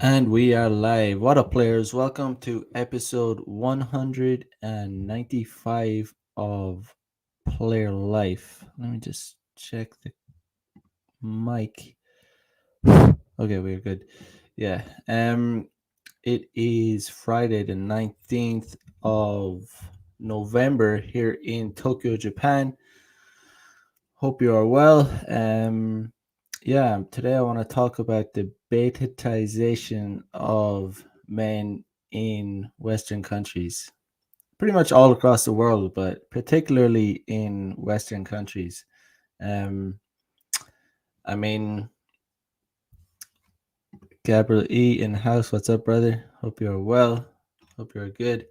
And we are live. What up, players? Welcome to episode 195 of Player Life. Let me just check the mic. Okay, we're good. Yeah. It is Friday the 19th of November here in Tokyo, Japan. Hope you are well. Today I want to talk about the betatization of men in Western countries, pretty much all across the world, but particularly in Western countries. Um, I mean, Gabriel E in the house. What's up, brother? Hope you're well. Hope you're good.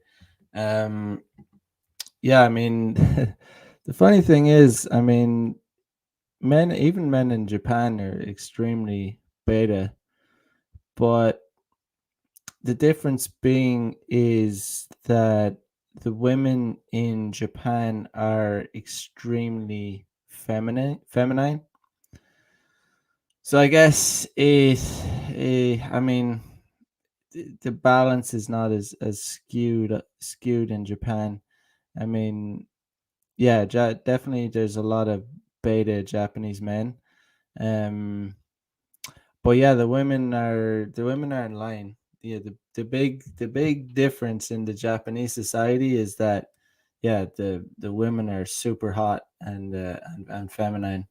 Um, the funny thing is, even men in Japan are extremely beta, but the difference being is that the women in Japan are extremely feminine. So I guess the balance is not as skewed in Japan. I mean, definitely there's a lot of beta Japanese men. Um, but yeah, the women are in line. Yeah, the big difference in the Japanese society is that the women are super hot and feminine.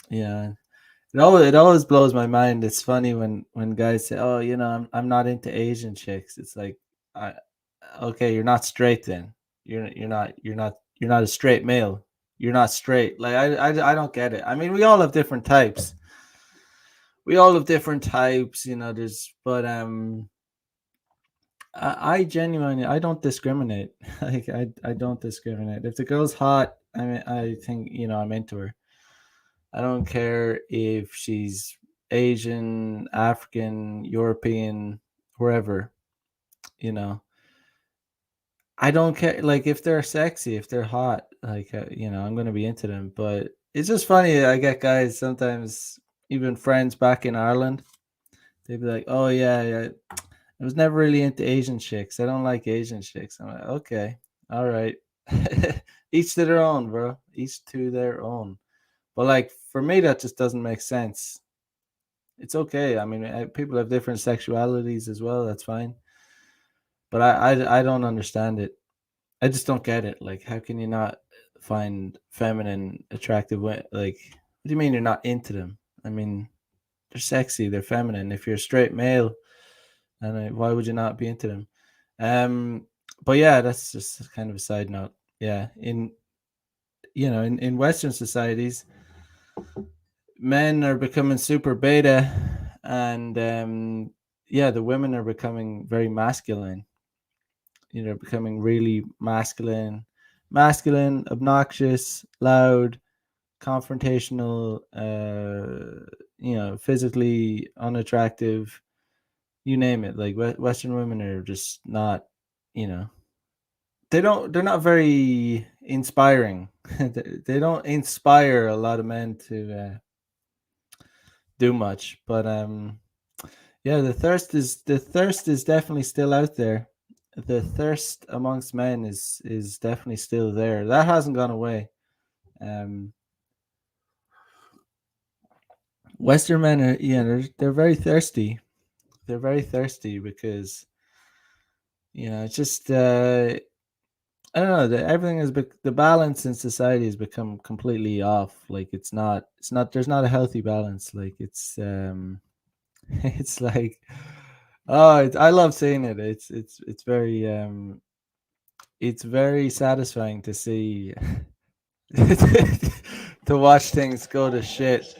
Yeah, it always blows my mind. It's funny when guys say, "Oh, I'm not into Asian chicks." It's like, I okay, you're not straight then. You're not a straight male. You're not straight. Like I don't get it. I mean, we all have different types. We all have different types, there's but I genuinely I don't discriminate. I don't discriminate. If the girl's hot, I think, I'm into her. I don't care if she's Asian, African, European, wherever, you know. I don't care, like, if they're sexy, if they're hot, like, I'm gonna be into them. But it's just funny. I get guys sometimes, even friends back in Ireland. They'd be like, "Oh yeah. I was never really into Asian chicks. I don't like Asian chicks." I'm like, okay, all right. Each to their own, bro. Each to their own. But like for me, that just doesn't make sense. It's okay. I mean, people have different sexualities as well. That's fine. But I don't understand it. I just don't get it. Like, how can you not find feminine attractive? Like, what do you mean you're not into them? I mean, they're sexy. They're feminine. If you're a straight male, and why would you not be into them? But yeah, that's just kind of a side note. Yeah, in Western societies, men are becoming super beta, and the women are becoming very masculine. Becoming really masculine, obnoxious, loud, confrontational. Physically unattractive. You name it. Like Western women are just not. You know, they're not very inspiring. They don't inspire a lot of men to do much. But yeah, the thirst is definitely still out there. The thirst amongst men is definitely still there. That hasn't gone away. um Western men are, they're very thirsty. They're very thirsty because, it's just, I don't know. Everything the balance in society has become completely off. Like, it's not. There's not a healthy balance. Like, it's like, oh, I love seeing it. It's very satisfying to see, to watch things go to shit.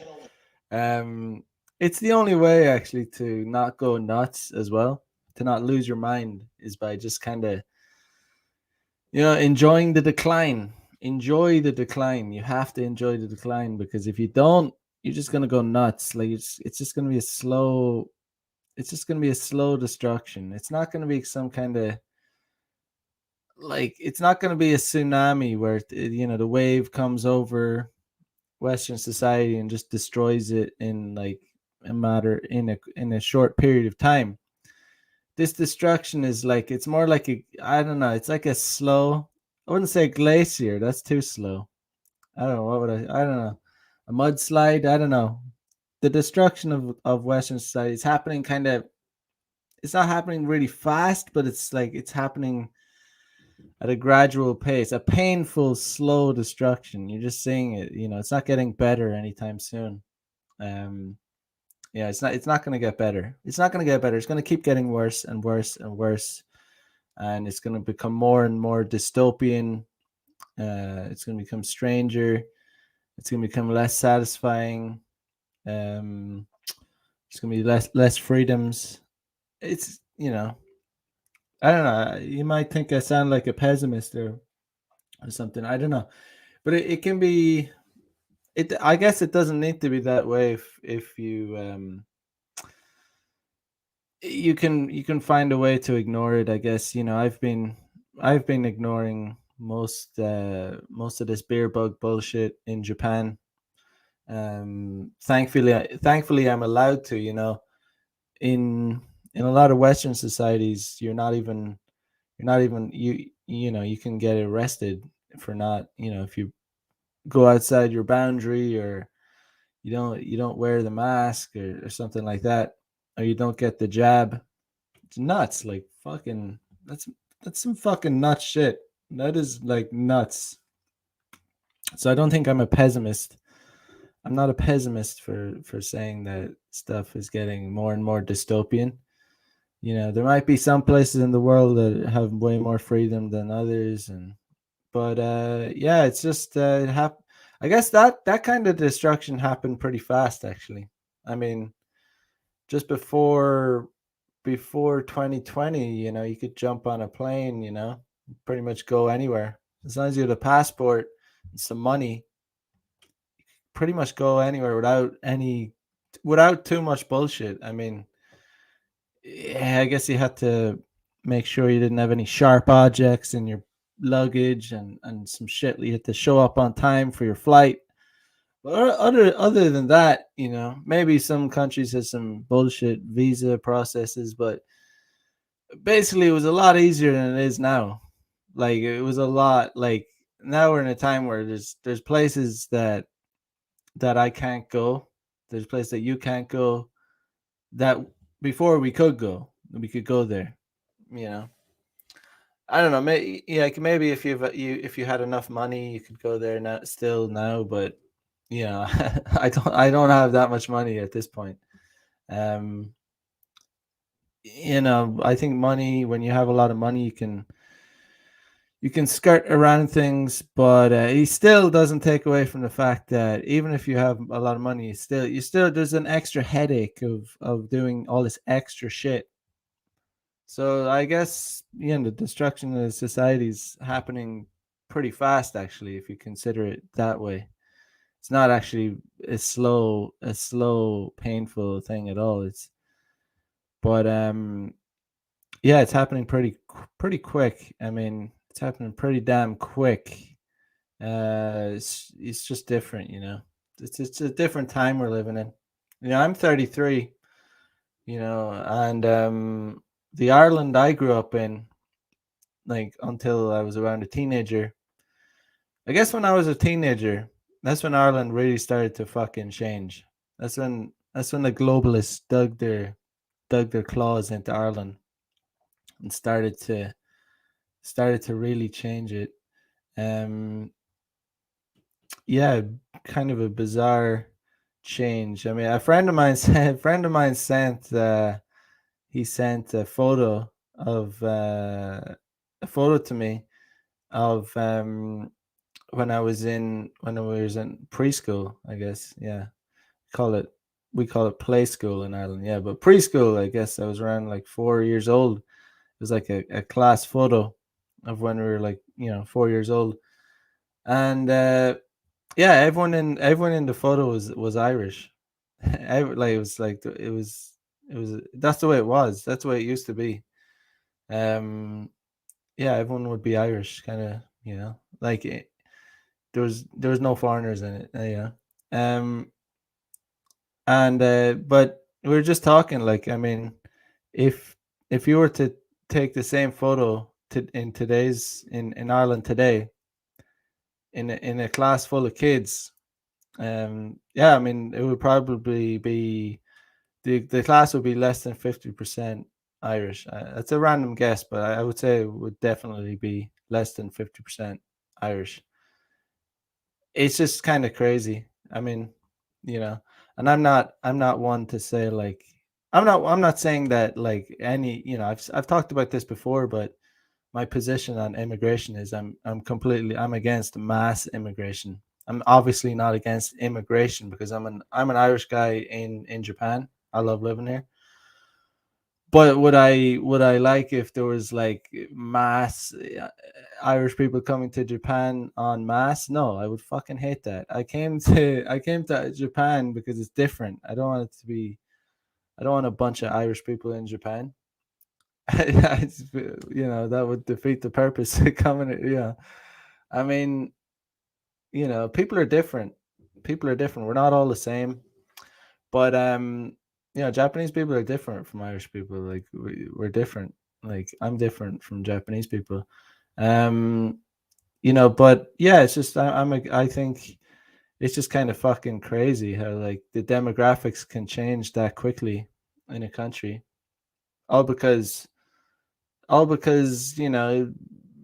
Um, it's the only way actually to not go nuts as well, to not lose your mind, is by just kind of, enjoying the decline. Enjoy the decline. You have to enjoy the decline, because if you don't, you're just gonna go nuts. Like, it's just gonna be a slow. It's just gonna be a slow destruction. It's not gonna be some kind of, like, it's not gonna be a tsunami where the wave comes over Western society and just destroys it in, like, a short period of time. this destruction is like, it's more like a, I don't know, it's like a slow, I wouldn't say glacier, that's too slow. I don't know, what would I don't know. A mudslide, I don't know. The destruction of Western society is happening kind of, it's not happening really fast, but it's like it's happening at a gradual pace, a painful, slow destruction. You're just seeing it, it's not getting better anytime soon. Um, yeah, it's not going to get better. It's not going to get better. It's going to keep getting worse and worse and worse, and it's going to become more and more dystopian. It's going to become stranger. It's going to become less satisfying. Um, it's going to be less freedoms. It's, I don't know. You might think I sound like a pessimist or something. I don't know, but it can be. It, I guess it doesn't need to be that way if you can find a way to ignore it. I guess, I've been ignoring most of this beer bug bullshit in Japan. Thankfully I'm allowed to. In a lot of Western societies, you can get arrested for not, if you go outside your boundary, or you don't wear the mask, or something like that, or you don't get the jab. It's nuts. Like, fucking, that's some fucking nuts shit. That is like nuts. So I don't think I'm a pessimist. I'm not a pessimist for saying that stuff is getting more and more dystopian. There might be some places in the world that have way more freedom than others, and but yeah, it's just I guess that kind of destruction happened pretty fast, actually. I mean, just before 2020, you could jump on a plane, pretty much go anywhere. As long as you had a passport and some money, pretty much go anywhere without too much bullshit. I mean, yeah, I guess you had to make sure you didn't have any sharp objects in your luggage, and some shit. You had to show up on time for your flight. But other than that, maybe some countries have some bullshit visa processes, but basically it was a lot easier than it is now. Like, it was a lot, like, now we're in a time where there's places that I can't go. There's places that you can't go, that before we could go there. You know, I don't know. Maybe, yeah, like, maybe if you had enough money, you could go there now. Still now, but I don't have that much money at this point. Um, I think money. When you have a lot of money, you can skirt around things, but he still doesn't take away from the fact that even if you have a lot of money, you still there's an extra headache of doing all this extra shit. So I guess, the destruction of society is happening pretty fast, actually, if you consider it that way. It's not actually a slow, painful thing at all. But yeah, it's happening pretty quick. I mean, it's happening pretty damn quick. It's just different. It's a different time we're living in. I'm 33. And the Ireland I grew up in, like, until I was around a teenager. I guess when I was a teenager, that's when Ireland really started to fucking change. That's when the globalists dug their claws into Ireland and started to really change it. Um, yeah, kind of a bizarre change. I mean, a friend of mine a friend of mine sent a photo to me of when I was in preschool, I guess. Yeah, call it we call it play school in Ireland. Yeah, but preschool, I guess I was around like 4 years old. It was like a class photo of when we were, like, 4 years old, and yeah, everyone in the photo was Irish. Like, it was that's the way it was. That's the way it used to be. Um, yeah, everyone would be Irish, kind of. Like, there was no foreigners in it. And but we were just talking, like, I mean, if if you were to take the same photo in today's in Ireland today in a class full of kids, yeah, I mean it would probably be the class would be less than 50% Irish. That's a random guess, but I would say it would definitely be less than 50% Irish. It's just kind of crazy. I mean, you know, and I'm not one to say like I'm not saying that like any, I've talked about this before, but my position on immigration is I'm against mass immigration. I'm obviously not against immigration because I'm an Irish guy in Japan. I love living here. But would I like if there was like mass Irish people coming to Japan en masse? No, I would fucking hate that. I came to Japan because it's different. I don't want it to be. I don't want a bunch of Irish people in Japan. That would defeat the purpose of coming. Yeah, I mean, people are different. People are different. We're not all the same. But Japanese people are different from Irish people. Like we're different. Like I'm different from Japanese people. Um, but yeah, it's just I think it's just kind of fucking crazy how like the demographics can change that quickly in a country, all because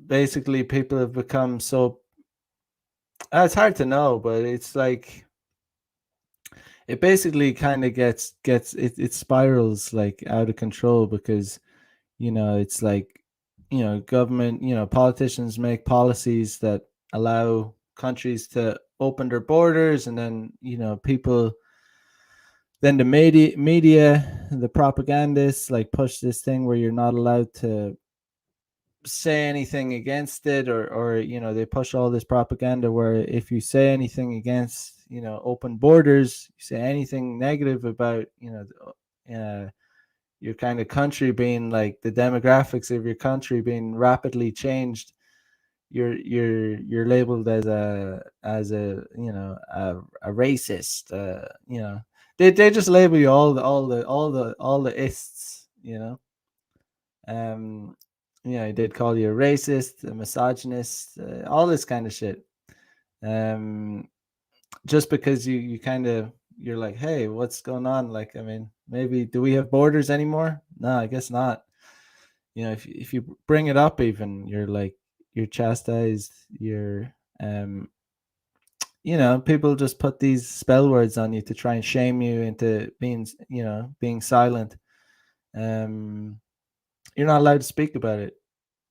basically people have become so. It's hard to know, but it's like it basically kind of it spirals like out of control because it's like government, politicians make policies that allow countries to open their borders, and then people, then the media, the propagandists like push this thing where you're not allowed to say anything against it, or they push all this propaganda where if you say anything against open borders, you say anything negative about your kind of country being like the demographics of your country being rapidly changed, you're labeled as a a racist. They just label you all the ists. um they'd call you a racist, a misogynist, all this kind of shit. um just because you kind of, you're like, hey, what's going on? Like, I mean, maybe do we have borders anymore? No, I guess not. If you bring it up, even you're like, you're chastised. People just put these spell words on you to try and shame you into being silent. um you're not allowed to speak about it.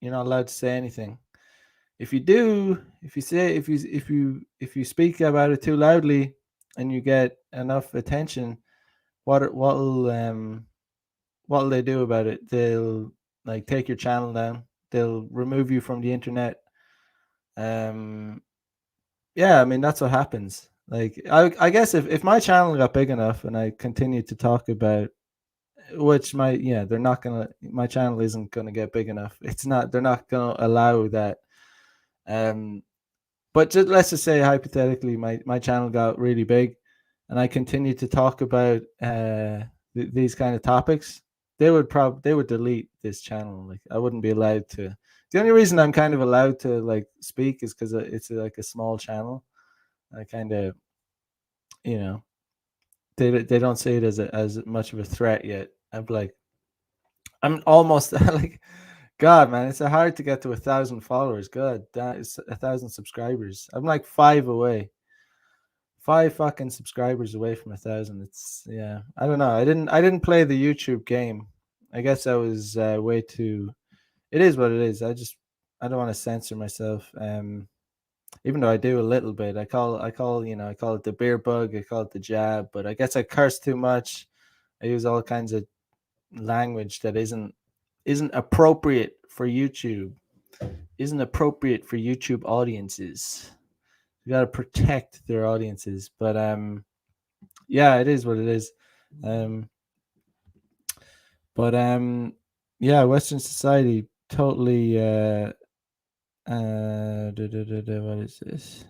You're not allowed to say anything. If you do, if you speak about it too loudly and you get enough attention, what'll they do about it? They'll like take your channel down. They'll remove you from the internet. um yeah, I mean, that's what happens. Like, I guess if my channel got big enough and I continued to talk about, which they're not gonna, my channel isn't gonna get big enough. It's not, they're not gonna allow that. um but let's just say hypothetically my channel got really big and I continued to talk about these kind of topics, they would delete this channel. Like, I wouldn't be allowed to. The only reason I'm kind of allowed to like speak is because it's like a small channel. I kind of, you know they don't see it as much of a threat yet. I'm almost like, God, man, it's hard to get to 1,000 followers. God, that is 1,000 subscribers. I'm like five fucking subscribers away from 1,000. It's, yeah, I don't know. I didn't play the YouTube game. I guess I was way too. It is what it is. I don't want to censor myself. Even though I do a little bit. I call it the beer bug. I call it the jab. But I guess I curse too much. I use all kinds of language that isn't appropriate for YouTube. Isn't appropriate for YouTube audiences. You got to protect their audiences. But yeah, it is what it is. Um, but yeah, Western society totally. What is this?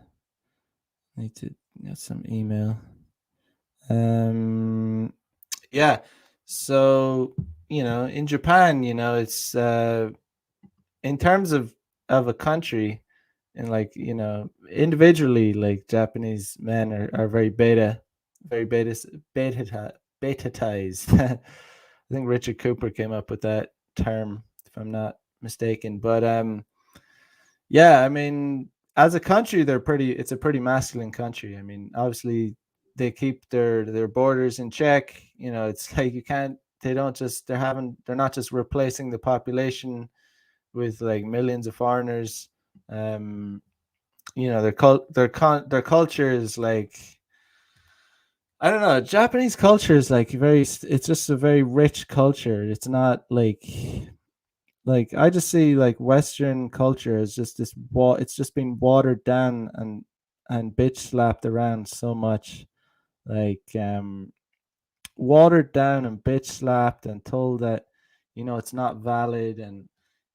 Need to get some email. Yeah. So in Japan, it's in terms of a country, and like individually, like Japanese men are very betatized. I think Richard Cooper came up with that term, if I'm not mistaken. But yeah, I mean, as a country, it's a pretty masculine country. I mean, obviously they keep their borders in check. It's like you can't they don't just they're not just replacing the population with like millions of foreigners. Um, their culture is like, I don't know. Japanese culture is like it's just a very rich culture. It's not like I just see like Western culture as just it's just been watered down and bitch slapped around so much, like watered down and bitch slapped and told that it's not valid and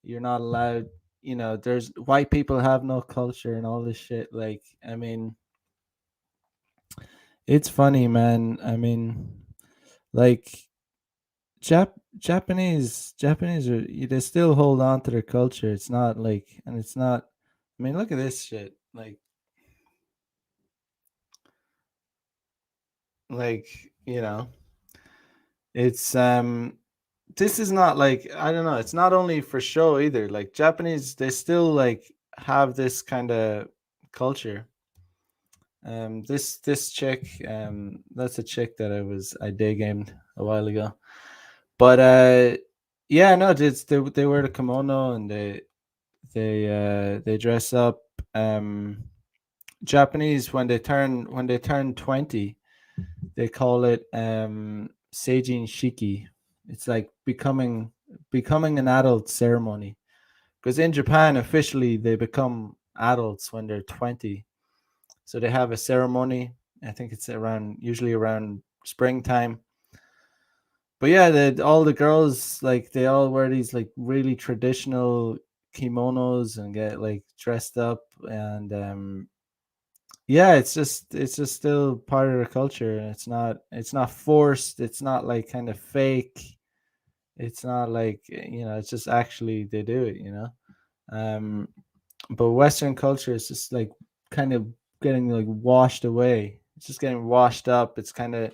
you're not allowed. There's white people have no culture and all this shit. Like, I mean, it's funny, man. I mean, like Japanese are they still hold on to their culture. It's not like, and it's not. I mean, look at this shit. Like you know, it's this is not like, I don't know. It's not only for show either. Like Japanese, they still like have this kind of culture. This chick, that's a chick that I day gamed a while ago. But yeah, no, they wear the kimono and they dress up. Um, Japanese, when they turn 20, they call it seijin shiki. It's like becoming an adult ceremony. Because in Japan, officially, they become adults when they're 20. So they have a ceremony. I think it's usually around springtime. But yeah, all the girls, like, they all wear these like really traditional kimonos and get like dressed up. And yeah, it's just still part of their culture. It's not forced. It's not like kind of fake. It's not like, it's just actually they do it. um but Western culture is just like kind of getting like washed away. It's just getting washed up. It's kind of,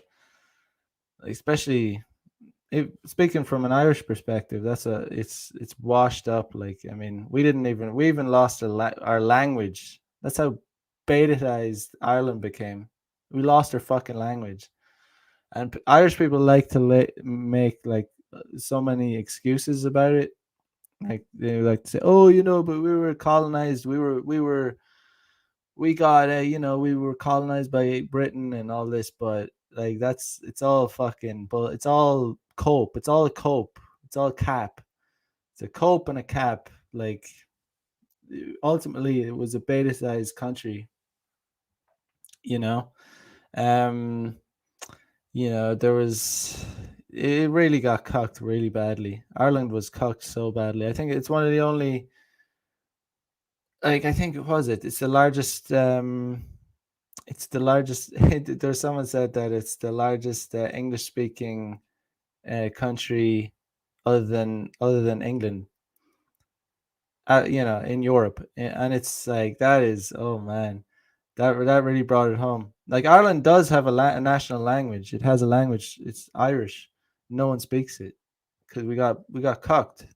especially speaking from an Irish perspective, it's washed up. Like, I mean, we even lost our language. That's how betatized Ireland became. We lost our fucking language, and Irish people like to make like so many excuses about it. Like they like to say, "Oh, but we were colonized. We got we were colonized by Britain and all this." But like, it's all fucking, but it's all cope. It's all a cope. It's all cap. It's a cope and a cap. Like, ultimately, it was a beta-sized country. You know, um, there was, it really got cucked really badly. Ireland was cucked so badly. I think it's one of the only, like, I think it was it. It's the largest. It's the largest. There's someone said that it's the largest English speaking country other than England. In Europe, and it's like, that is, oh man, that really brought it home. Like, Ireland does have a national language. It has a language. It's Irish. No one speaks it because we got cucked.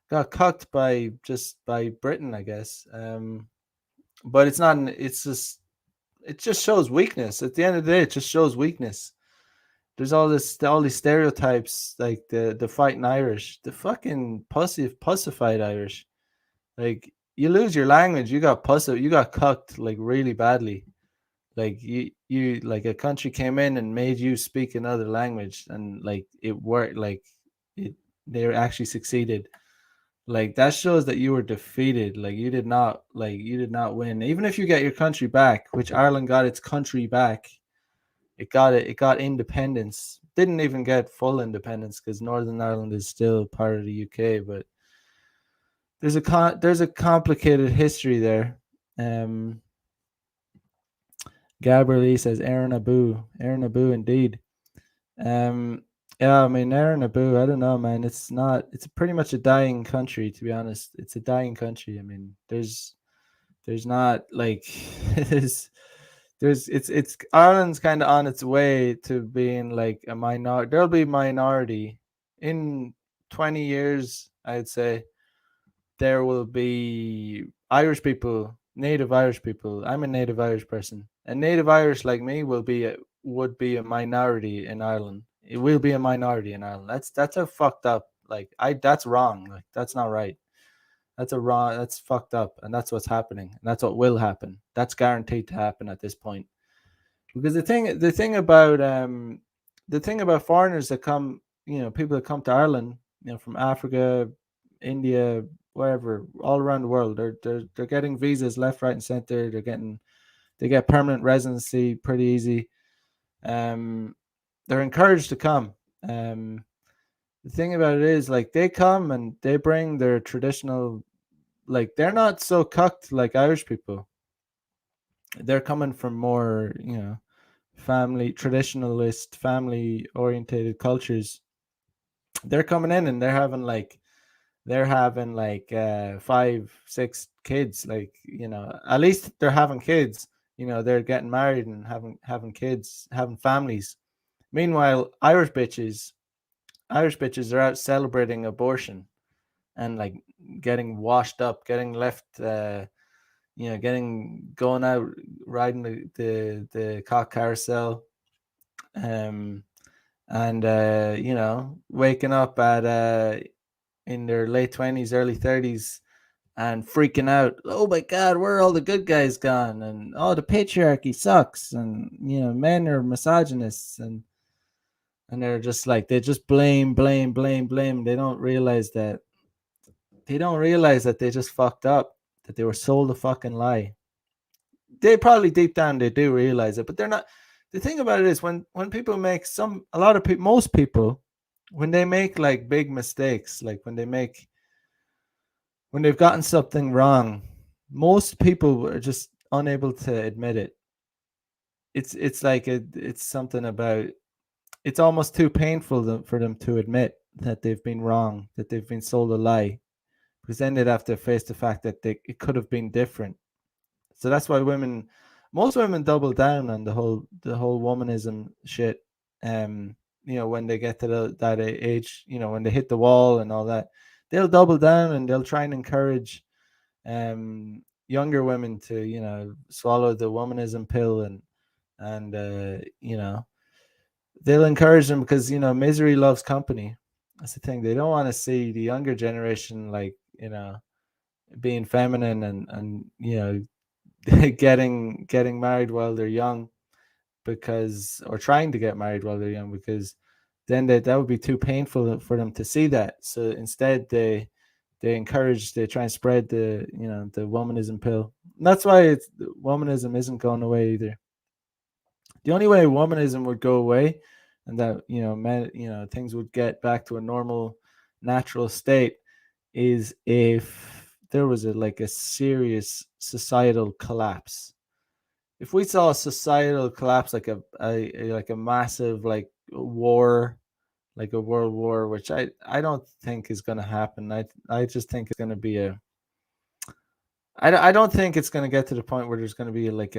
Got cucked by Britain, I guess. But it's not. It just shows weakness. At the end of the day, it just shows weakness. There's all these stereotypes, like the fighting Irish, the fucking pussified Irish. Like, you lose your language, you got cucked like really badly. Like, you like, a country came in and made you speak another language, and like it worked. Like, it they actually succeeded. Like, that shows that you were defeated. Like, you did not win. Even if you get your country back, which Ireland got its country back, it got independence. Didn't even get full independence because Northern Ireland is still part of the UK. But there's a complicated history there. Um, Gabrielle says Aaron Abu, indeed. Um, Yeah, I mean, Aaron Abu, I don't know, man. It's not. It's pretty much a dying country, to be honest. It's a dying country. I mean, there's not like it's Ireland's kind of on its way to being like a minority. There'll be minority in 20 years, I'd say. There will be Irish people, native Irish people. I'm a native Irish person, and native Irish like me would be a minority in Ireland. It will be a minority in Ireland. That's a fucked up. Like I, that's wrong. Like that's not right. That's a wrong. That's fucked up, and that's what's happening, and that's what will happen. That's guaranteed to happen at this point. Because the thing about foreigners that come, people that come to Ireland, from Africa, India, wherever, all around the world, they're getting visas left, right, and center. They get permanent residency pretty easy. Um, they're encouraged to come. Um, the thing about it is, like, they come and they bring their traditional, like, they're not so cucked like Irish people. They're coming from more, family traditionalist, family orientated cultures. They're coming in and they're having like 5 6 kids, like, at least they're having kids. They're getting married and having kids, having families. Meanwhile, Irish bitches are out celebrating abortion and, like, getting washed up, getting left, getting going out, riding the cock carousel, um and waking up at in their late 20s, early 30s, and freaking out. Oh my God, where are all the good guys gone? And oh, the patriarchy sucks, and men are misogynists, and they're just like, they just blame, blame, blame, blame. They don't realize that they just fucked up, that they were sold a fucking lie. They probably deep down they do realize it, but they're not. The thing about it is, when people make a lot of people, most people, when they make like big mistakes, like when they've gotten something wrong, most people are just unable to admit it. It's like it's something about, it's almost too painful for them to admit that they've been wrong, that they've been sold a lie, because then they'd have to face the fact that it could have been different. So that's why most women double down on the whole womanism shit. When they get to that age, when they hit the wall and all that, they'll double down and they'll try and encourage younger women to, swallow the womanism pill, and they'll encourage them because, misery loves company. That's the thing. They don't want to see the younger generation, like, being feminine and getting married while they're young, because, or trying to get married while they're young, because then that would be too painful for them to see that. So instead they try and spread the womanism pill. And that's why womanism isn't going away either. The only way womanism would go away, and that, men, things would get back to a normal, natural state, is if there was a serious societal collapse. If we saw a societal collapse, like a massive, like, war, like a world war, which I don't think is going to happen. I just think it's going to be I don't think it's going to get to the point where there's going to be like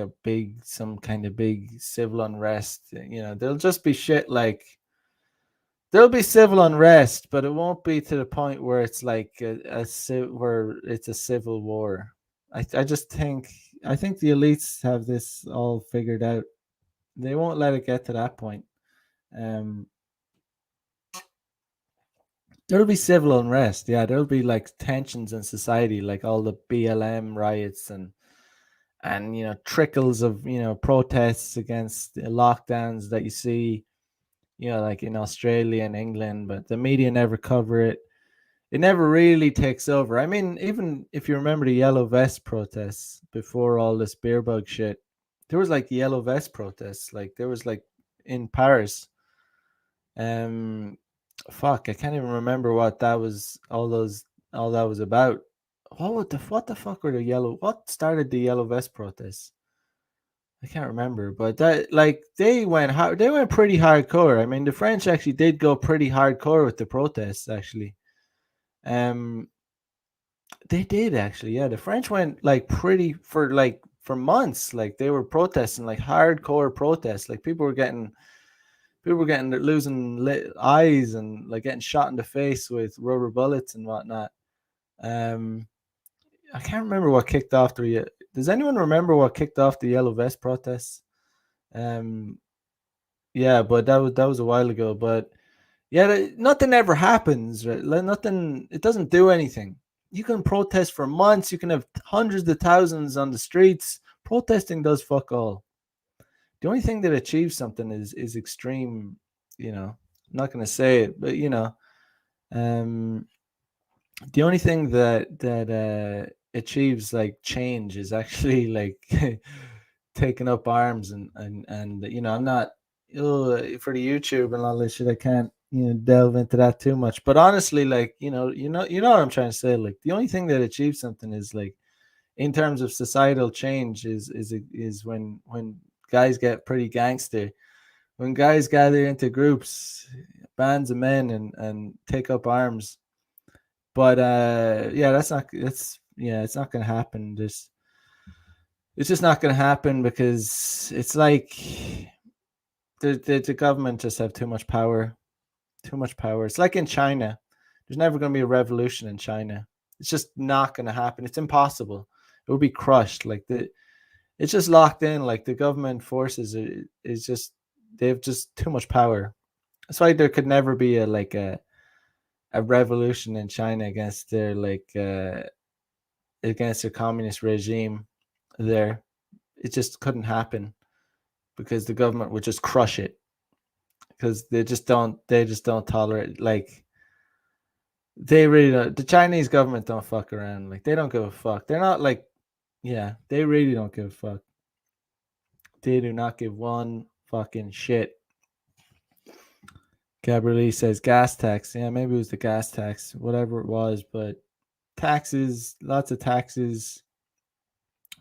some kind of big civil unrest. There'll just be shit, like, there'll be civil unrest, but it won't be to the point where it's like where it's a civil war. I think the elites have this all figured out. They won't let it get to that point. Um, there'll be civil unrest. Yeah, there'll be like tensions in society, like all the BLM riots and trickles of protests against the lockdowns that you see, like in Australia and England, but the media never cover it. It never really takes over. I mean, even if you remember the yellow vest protests before all this beer bug shit, there was like yellow vest protests. Like there was like in Paris. Um, fuck, I can't even remember what that was. All that was about. What the fuck were the yellow? What started the yellow vest protests? I can't remember, but that like they went hard, they went pretty hardcore. I mean, the French actually did go pretty hardcore with the protests. Actually, um, they did actually. Yeah, the French went like pretty for months. Like they were protesting, like hardcore protests. Like people were getting losing eyes and like getting shot in the face with rubber bullets and whatnot. Um, I can't remember what kicked off the. Does anyone remember what kicked off the yellow vest protests? Um, yeah, but that was a while ago. But yeah, nothing ever happens. Right? Like, nothing. It doesn't do anything. You can protest for months. You can have hundreds of thousands on the streets. Protesting does fuck all. The only thing that achieves something is extreme. You know, I'm not going to say it, but um, the only thing that achieves like change is actually like taking up arms and I'm not for the YouTube and all this shit. I can't delve into that too much. But honestly, like you know what I'm trying to say. Like the only thing that achieves something is like in terms of societal change is when guys get pretty gangster, when guys gather into groups, bands of men and take up arms. But yeah, it's not gonna happen. It's just not gonna happen because it's like the government just have too much power. Too much power. It's like in China. There's never gonna be a revolution in China. It's just not gonna happen. It's impossible. It will be crushed. Like it's just locked in. Like the government forces is just they have just too much power. That's why there could never be a revolution in China against their against their communist regime there. It just couldn't happen because the government would just crush it because they just don't tolerate like they really don't, the Chinese government don't fuck around. Like they don't give a fuck. They're not like yeah, they really don't give a fuck. They do not give one fucking shit. Gabrielle says gas tax. Yeah, maybe it was the gas tax, whatever it was, but taxes, lots of taxes,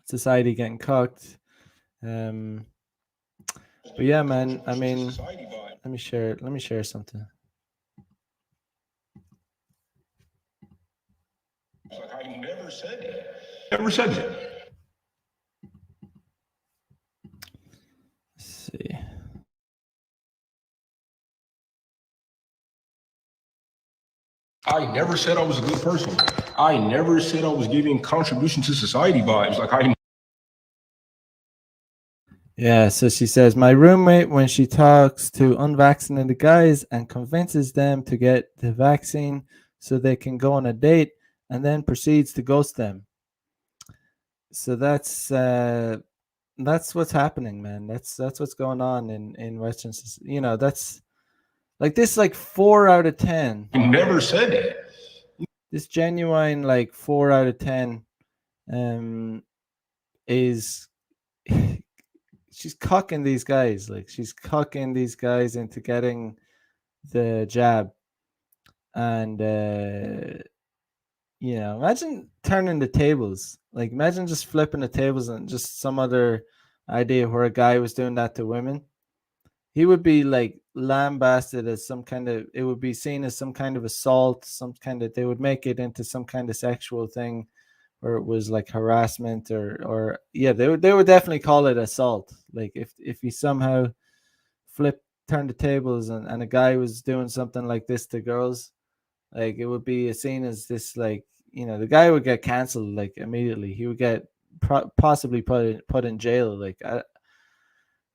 society getting cooked. But yeah, man. I mean, let me share. Let me share something. Like I never said that. Never said that. Let's see. I never said I was a good person. I never said I was giving contribution to society vibes. Like I Yeah, so she says, my roommate, when she talks to unvaccinated guys and convinces them to get the vaccine so they can go on a date and then proceeds to ghost them. So that's what's happening, man. That's what's going on in Western society. That's like this like 4 out of 10. never said that. This genuine like 4 out of 10 is she's cucking these guys. Like she's cucking these guys into getting the jab. And imagine turning the tables. Like imagine just flipping the tables and just some other idea where a guy was doing that to women. He would be like lambasted as some kind of, it would be seen as some kind of assault, some kind of, they would make it into some kind of sexual thing where it was like harassment or yeah, they would definitely call it assault. Like if he somehow flipped turned the tables and a guy was doing something like this to girls, like it would be seen as this like the guy would get canceled like immediately. He would get possibly put in jail. Like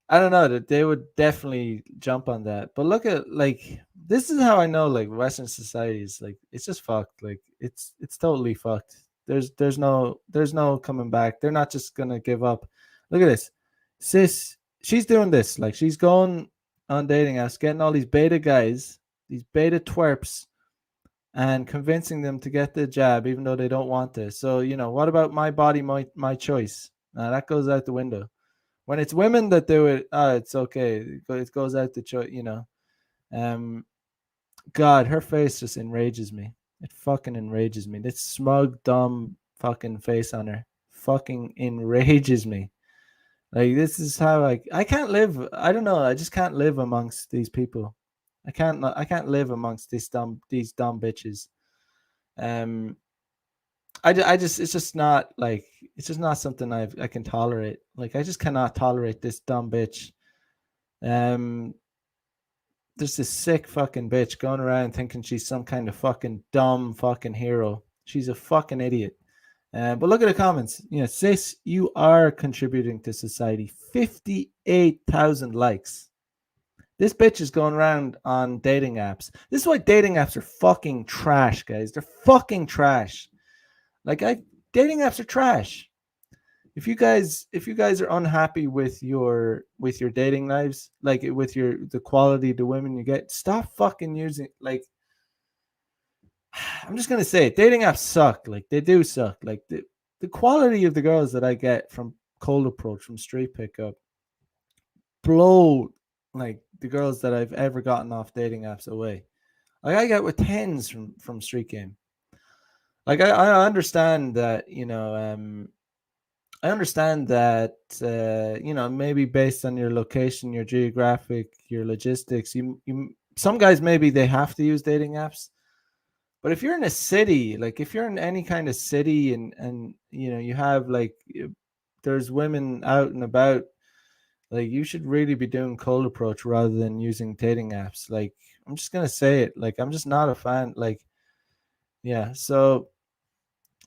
I don't know that they would definitely jump on that. But look at like this is how I know like Western society is like it's just fucked. Like it's totally fucked. There's no coming back. They're not just gonna give up. Look at this. Sis, she's doing this. Like she's going on dating apps, getting all these beta guys, these beta twerps, and convincing them to get the jab even though they don't want this. So, what about my body, my choice? That goes out the window. When it's women that do it, it's okay. It goes out the choice, Um, God, her face just enrages me. It fucking enrages me. This smug, dumb fucking face on her fucking enrages me. Like this is how I can't live. I don't know. I just can't live amongst these people. I can't live amongst these dumb bitches. Um, I just it's just not like it's just not something I can tolerate. Like I just cannot tolerate this dumb bitch. Um, there's this sick fucking bitch going around thinking she's some kind of fucking dumb fucking hero. She's a fucking idiot. But look at the comments. You know, sis, you are contributing to society. 58,000 likes. This bitch is going around on dating apps. This is why dating apps are fucking trash, guys. They're fucking trash. Like dating apps are trash. If you guys are unhappy with your dating lives, like with your the quality of the women you get, stop fucking using like I'm just gonna say it, dating apps suck. Like they do suck. Like the quality of the girls that I get from cold approach, from street pickup, blow like the girls that I've ever gotten off dating apps away. Like I get with tens from street game. Like I understand that I understand that maybe based on your location, your geographic, your logistics, you some guys maybe they have to use dating apps. But if you're in a city, like if you're in any kind of city and you have like there's women out and about, like you should really be doing cold approach rather than using dating apps. Like I'm just gonna say it. Like I'm just not a fan. Like yeah, so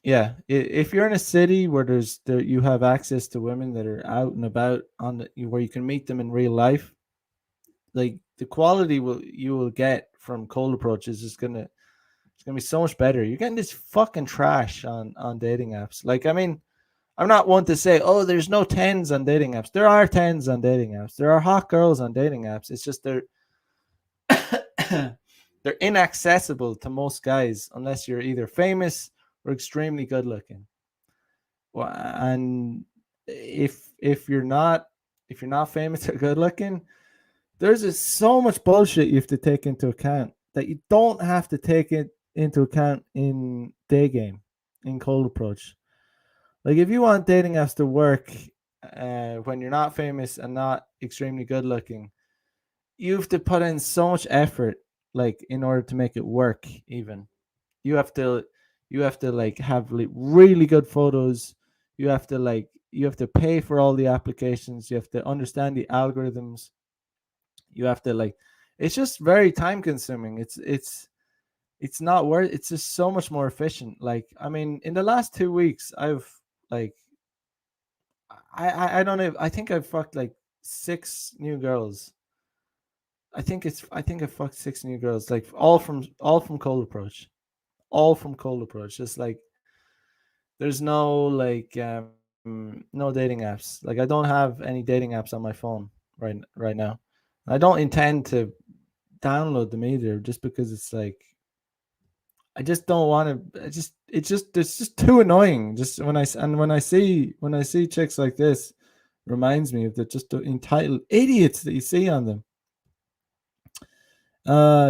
yeah, if you're in a city where you have access to women that are out and about where you can meet them in real life, like the quality you will get from cold approaches is gonna it's gonna be so much better. You're getting this fucking trash on dating apps. Like I mean, I'm not one to say, oh, there's no tens on dating apps. There are tens on dating apps. There are hot girls on dating apps. It's just they're inaccessible to most guys unless you're either famous or extremely good looking. Well, and if you're not famous or good looking, there's just so much bullshit you have to take into account that you don't have to take it into account in day game, in cold approach. Like if you want dating apps to work when you're not famous and not extremely good looking, you have to put in so much effort, like in order to make it work. Even you have to like have like really good photos. You have to pay for all the applications. You have to understand the algorithms. You have to like it's just very time consuming. It's not worth it's just so much more efficient. Like I mean in the last 2 weeks I've like I don't know. I think I've fucked like six new girls. I think I fucked six new girls, like all from cold approach, all from cold approach. Just like there's no like no dating apps. Like I don't have any dating apps on my phone right now. I don't intend to download them either, just because it's like I just don't want to. It's just too annoying. Just when I see chicks like this, reminds me of the just the entitled idiots that you see on them.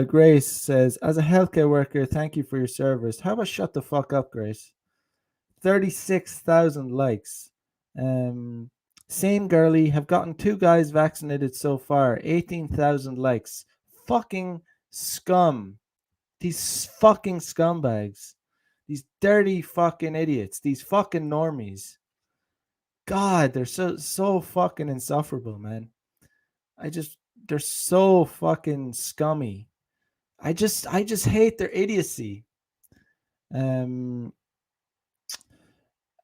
Grace says, as a healthcare worker, thank you for your service. How about shut the fuck up, Grace? 36,000 likes. Um, Same girly, have gotten two guys vaccinated so far. 18,000 likes. Fucking scum. These fucking scumbags. These dirty fucking idiots. These fucking normies. God, they're so fucking insufferable, man. I just they're so fucking scummy. I just hate their idiocy. Um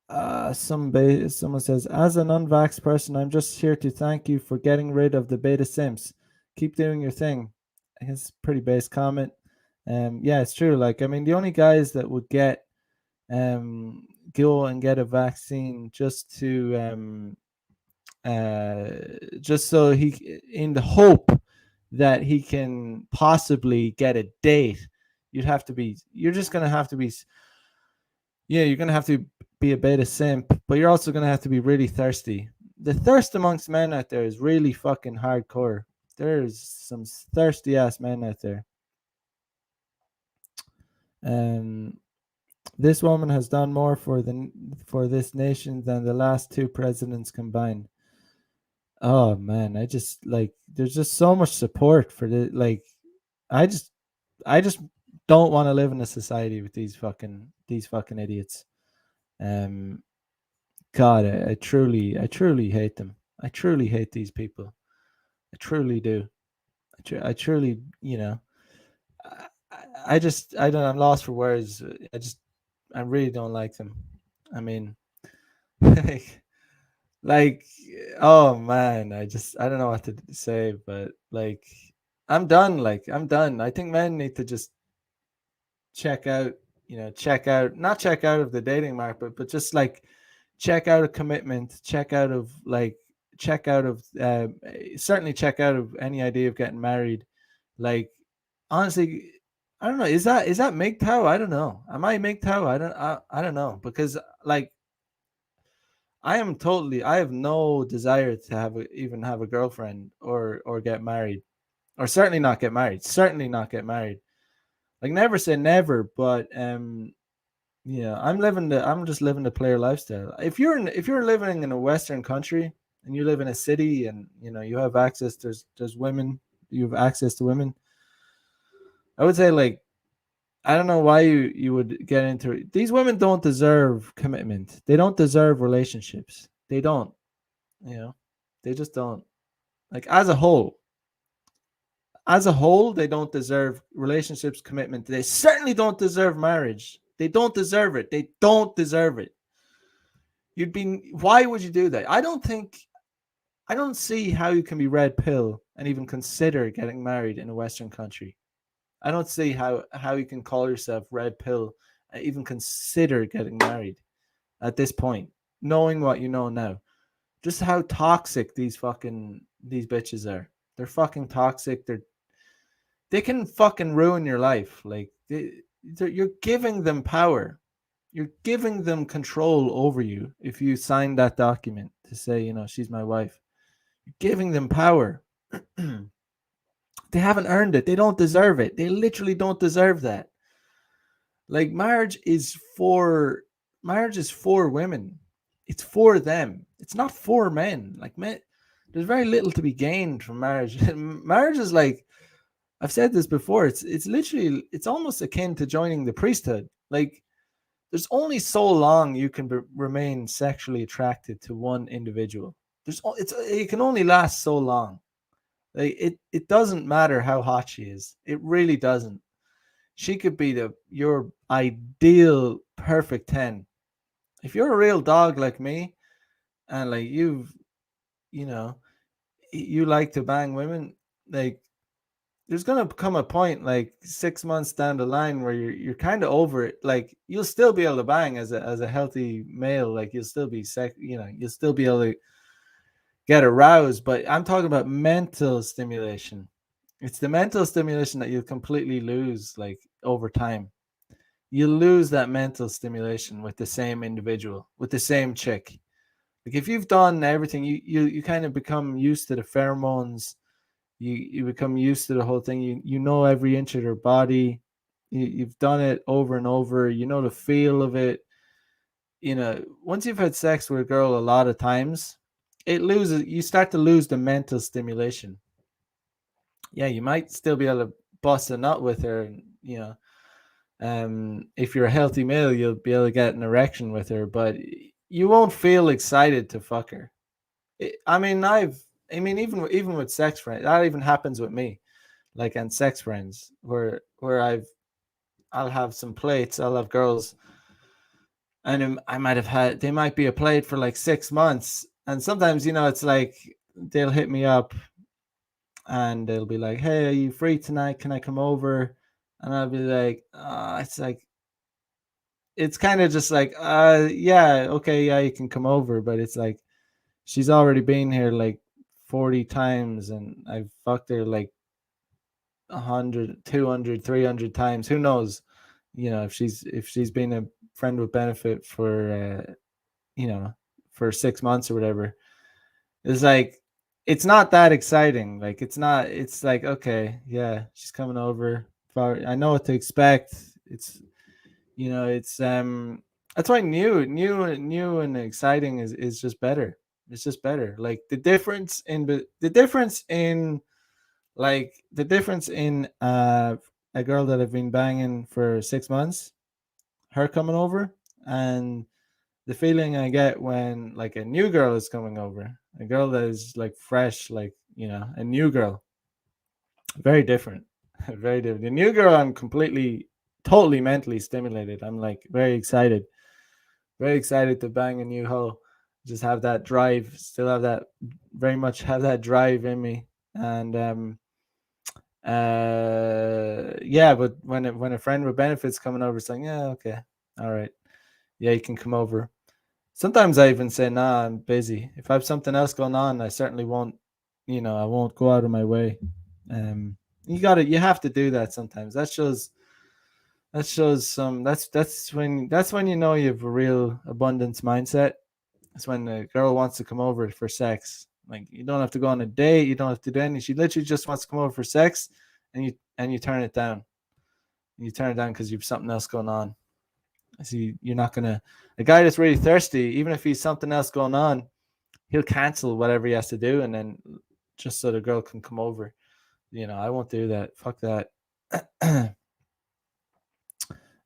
someone says, as an unvaxxed person, I'm just here to thank you for getting rid of the beta simps. Keep doing your thing. I guess pretty base comment. Yeah, it's true. Like I mean the only guys that would get go and get a vaccine uh just so he in the hope that he can possibly get a date, you're just gonna have to be yeah, you're gonna have to be a beta simp, but you're also gonna have to be really thirsty. The thirst amongst men out there is really fucking hardcore. There's some thirsty ass men out there. um this woman has done more for this nation than the last two presidents combined. Oh man, I just like there's just so much support for the like I just I just don't want to live in a society with these fucking idiots. Um God, I truly hate them. I truly hate these people. I truly do. I truly, I, I don't, I'm lost for words. I really don't like them. I mean, like, like, oh man, I don't know what to say, but like, I'm done. Like, I'm done. I think men need to just check out, not check out of the dating market, but just like check out a commitment, check out of, certainly check out of any idea of getting married. Like, honestly, I don't know. Is that MGTOW? I don't know. Am I MGTOW? I don't know, because like I have no desire to even have a girlfriend or get married, or certainly not get married. Certainly not get married. Like, never say never, but yeah, I'm just living the player lifestyle. If you're living in a Western country and you live in a city, and you have access, there's women, you have access to women. I would say, like, I don't know why you would get into it. These women don't deserve commitment. They don't deserve relationships. They don't. You know, they just don't. Like, as a whole, they don't deserve relationships, commitment. They certainly don't deserve marriage. They don't deserve it. They don't deserve it. Why would you do that? I don't see how you can be red pill and even consider getting married in a Western country. I don't see how you can call yourself red pill and even consider getting married at this point, knowing what you know now. Just how toxic these bitches are. They're fucking toxic. They can fucking ruin your life. Like, you're giving them power. You're giving them control over you if you sign that document to say, she's my wife. You're giving them power. They haven't earned it. They don't deserve it. They literally don't deserve that. Like, marriage is for women. It's for them. It's not for men. Like, men, there's very little to be gained from marriage. Marriage is like, I've said this before. It's almost akin to joining the priesthood. Like, there's only so long you can remain sexually attracted to one individual. It can only last so long. Like, it doesn't matter how hot she is. It really doesn't. She could be your ideal perfect 10. If you're a real dog like me, and like you know, you like to bang women, like, there's gonna come a point like 6 months down the line where you're kind of over it. Like, you'll still be able to bang as a healthy male. Like, you'll still be you'll still be able to get aroused. But I'm talking about mental stimulation. It's the mental stimulation that you'll completely lose, like, over time. You lose that mental stimulation with the same individual, with the same chick. Like, if you've done everything, you kind of become used to the pheromones. You become used to the whole thing. You know every inch of their body. You've done it over and over. You know the feel of it. Once you've had sex with a girl a lot of times, you start to lose the mental stimulation. Yeah, you might still be able to bust a nut with her, and if you're a healthy male, you'll be able to get an erection with her, but you won't feel excited to fuck her. Even with sex friends, that even happens with me. Like, and sex friends, where I'll have some plates. I'll have girls, and I might have had they might be a plate for like 6 months, and sometimes it's like they'll hit me up and they'll be like, "Hey, are you free tonight? Can I come over?" And I'll be like, "It's like it's kind of just like, yeah, okay, yeah, you can come over," but it's like she's already been here like 40 times, and I've fucked her like 100, 200, 300 times. Who knows? If she's been a friend with benefit you know, for 6 months or whatever. It's like, it's not that exciting. Like, it's not. It's like, okay, yeah, she's coming over. I know what to expect. It's that's why new and exciting is just better. It's just better. Like the difference in a girl that I've been banging for 6 months, her coming over, and the feeling I get when like a new girl is coming over, a girl that is like fresh, like a new girl, very different, very different. The new girl, I'm completely, totally mentally stimulated. I'm like very excited to bang a new hoe. Just have that drive, still have that, very much have that drive in me, and yeah. But when a friend with benefits coming over, saying, yeah, okay, all right, yeah, you can come over. Sometimes I even say, nah, I'm busy. If I have something else going on, I certainly won't, I won't go out of my way. Um, you have to do that sometimes. That shows some. That's when you have a real abundance mindset. It's when a girl wants to come over for sex. Like you don't have to go on a date. You don't have to do anything. She literally just wants to come over for sex, and you turn it down. You turn it down because you have something else going on. See, you're not gonna. A guy that's really thirsty, even if he's something else going on, he'll cancel whatever he has to do, and then just so the girl can come over. I won't do that. Fuck that.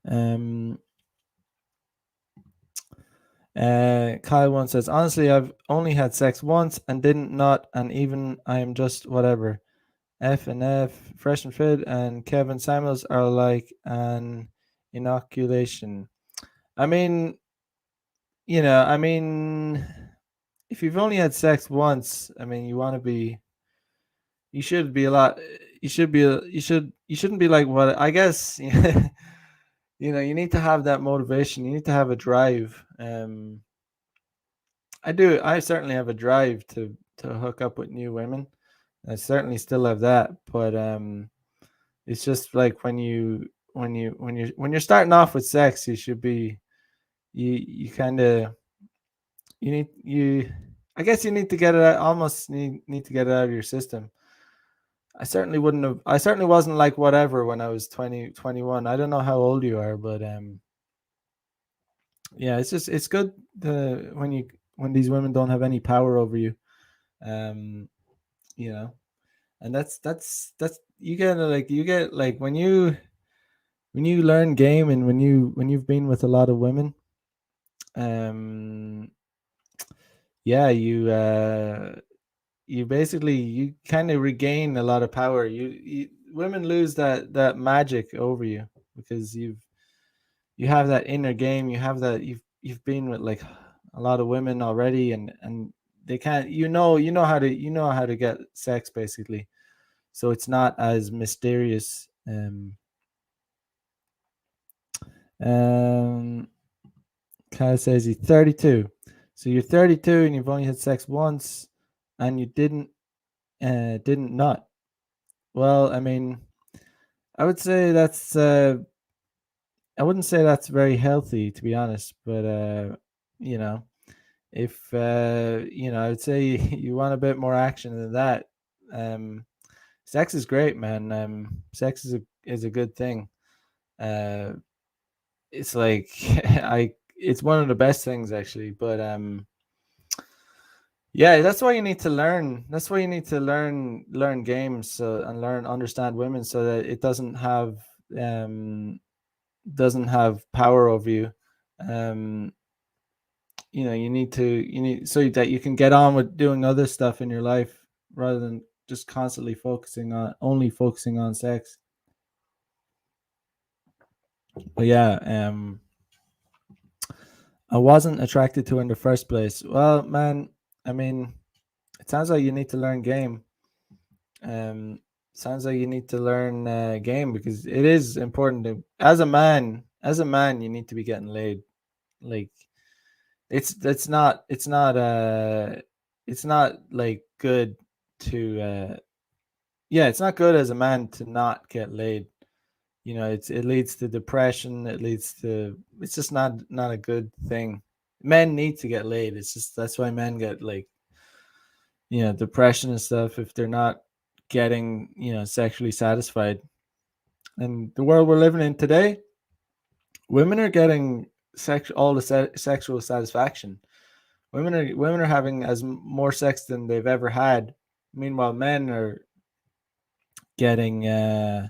um. Kyle one says, honestly, I've only had sex once and didn't not, and even I am just whatever. F and F, Fresh and Fit, and Kevin Samuels are like an inoculation. I mean, I mean, if you've only had sex once, I mean, you should be a lot, you shouldn't be like what I guess, you need to have that motivation. You need to have a drive. I certainly have a drive to hook up with new women. I certainly still have that, but it's just like when you're starting off with sex, you should be you kind of you need you I guess you need to get it out, almost need to get it out of your system. I certainly wasn't like whatever when I was 20 21. I don't know how old you are, but yeah, it's good when these women don't have any power over you. Um you know and that's you get like when you learn game, and when you've been with a lot of women, um yeah, you basically you kind of regain a lot of power. Women lose that magic over you because you have that inner game. You have that you've been with like a lot of women already, and they can't, you know how to get sex basically, so it's not as mysterious. Um Kyle says he's 32. So you're 32 and you've only had sex once, and you didn't nut. Well, I mean, I would say I wouldn't say that's very healthy, to be honest, but you know, if I would say you want a bit more action than that. Um Sex is great, man. Sex is a good thing. Uh it's like it's one of the best things actually, but yeah, that's why you need to learn. That's why you need to learn games, and understand women, so that it um doesn't have power over you. Um you need so that you can get on with doing other stuff in your life, rather than just constantly focusing on sex. But yeah, I wasn't attracted to her in the first place. Well, man, I mean, it sounds like you need to learn game. Um, Sounds like you need to learn game, because it is important to, as a man, you need to be getting laid. Like it's not like good to yeah, it's not good as a man to not get laid. It leads to depression. It's just not a good thing. Men need to get laid. It's just that's why men get like depression and stuff if they're not getting sexually satisfied. And the world we're living in today, women are getting sexual satisfaction. Women are having more sex than they've ever had. Meanwhile, getting uh,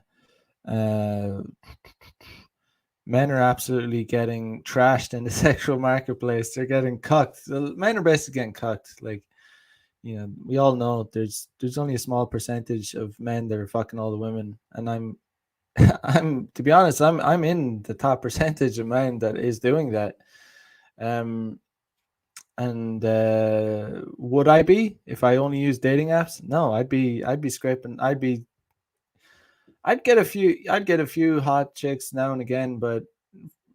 men are absolutely getting trashed in the sexual marketplace. They're getting cucked. Men are basically getting cucked. Like, we all know there's only a small percentage of men that are fucking all the women, and I'm to be honest, I'm in the top percentage of men that is doing that. Um, and would I be if I only use dating apps? No, I'd be scraping. I'd get a few hot chicks now and again, but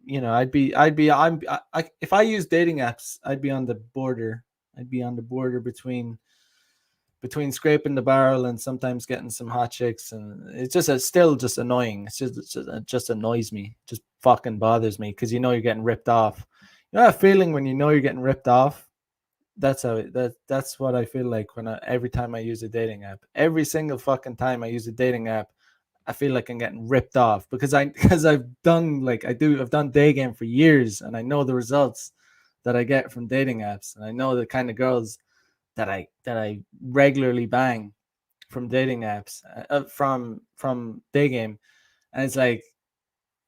if I use dating apps, I'd be on the border. I'd be on the border between scraping the barrel and sometimes getting some hot chicks, and it's still just annoying. It just annoys me. It just fucking bothers me because you're getting ripped off. You know that feeling when you're getting ripped off. That's what I feel like every time I use a dating app. Every single fucking time I use a dating app, I feel like I'm getting ripped off because I've done day game for years, and I know the results that I get from dating apps, and I know the kind of girls that I regularly bang from dating apps, from day game, and it's like,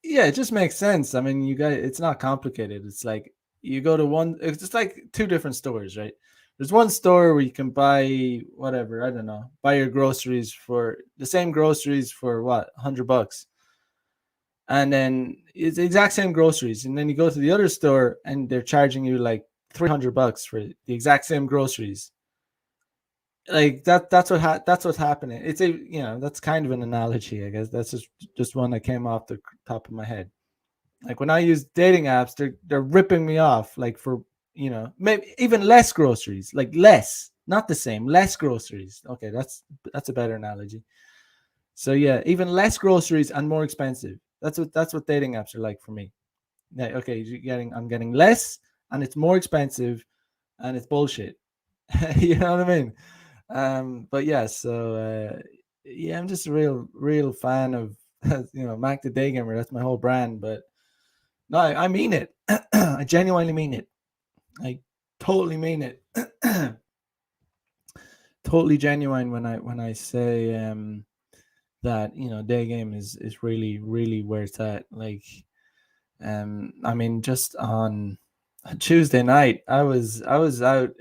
yeah, it just makes sense. I mean, you guys, it's not complicated. It's like you go to one. It's just like two different stores, right? There's one store where you can buy whatever, I don't know, buy your groceries for the same groceries for what, $100, and then it's the exact same groceries, and then you go to the other store and they're charging you like $300 for the exact same groceries. Like that's what's happening. It's a that's kind of an analogy, I guess. That's just one that came off the top of my head. Like when I use dating apps, they're ripping me off, like for maybe even less groceries, like less, not the same, less groceries. Okay, that's a better analogy. So yeah, even less groceries and more expensive. That's what dating apps are like for me. Yeah, okay, I'm getting less and it's more expensive and it's bullshit. You know what I mean? But yeah, so yeah, I'm just a real fan of Mac the Day Gamer. That's my whole brand. But no, I mean it. I genuinely mean it. I totally mean it. Totally genuine when I say that day game is really where it's at. Like I mean, just on Tuesday night, I was out.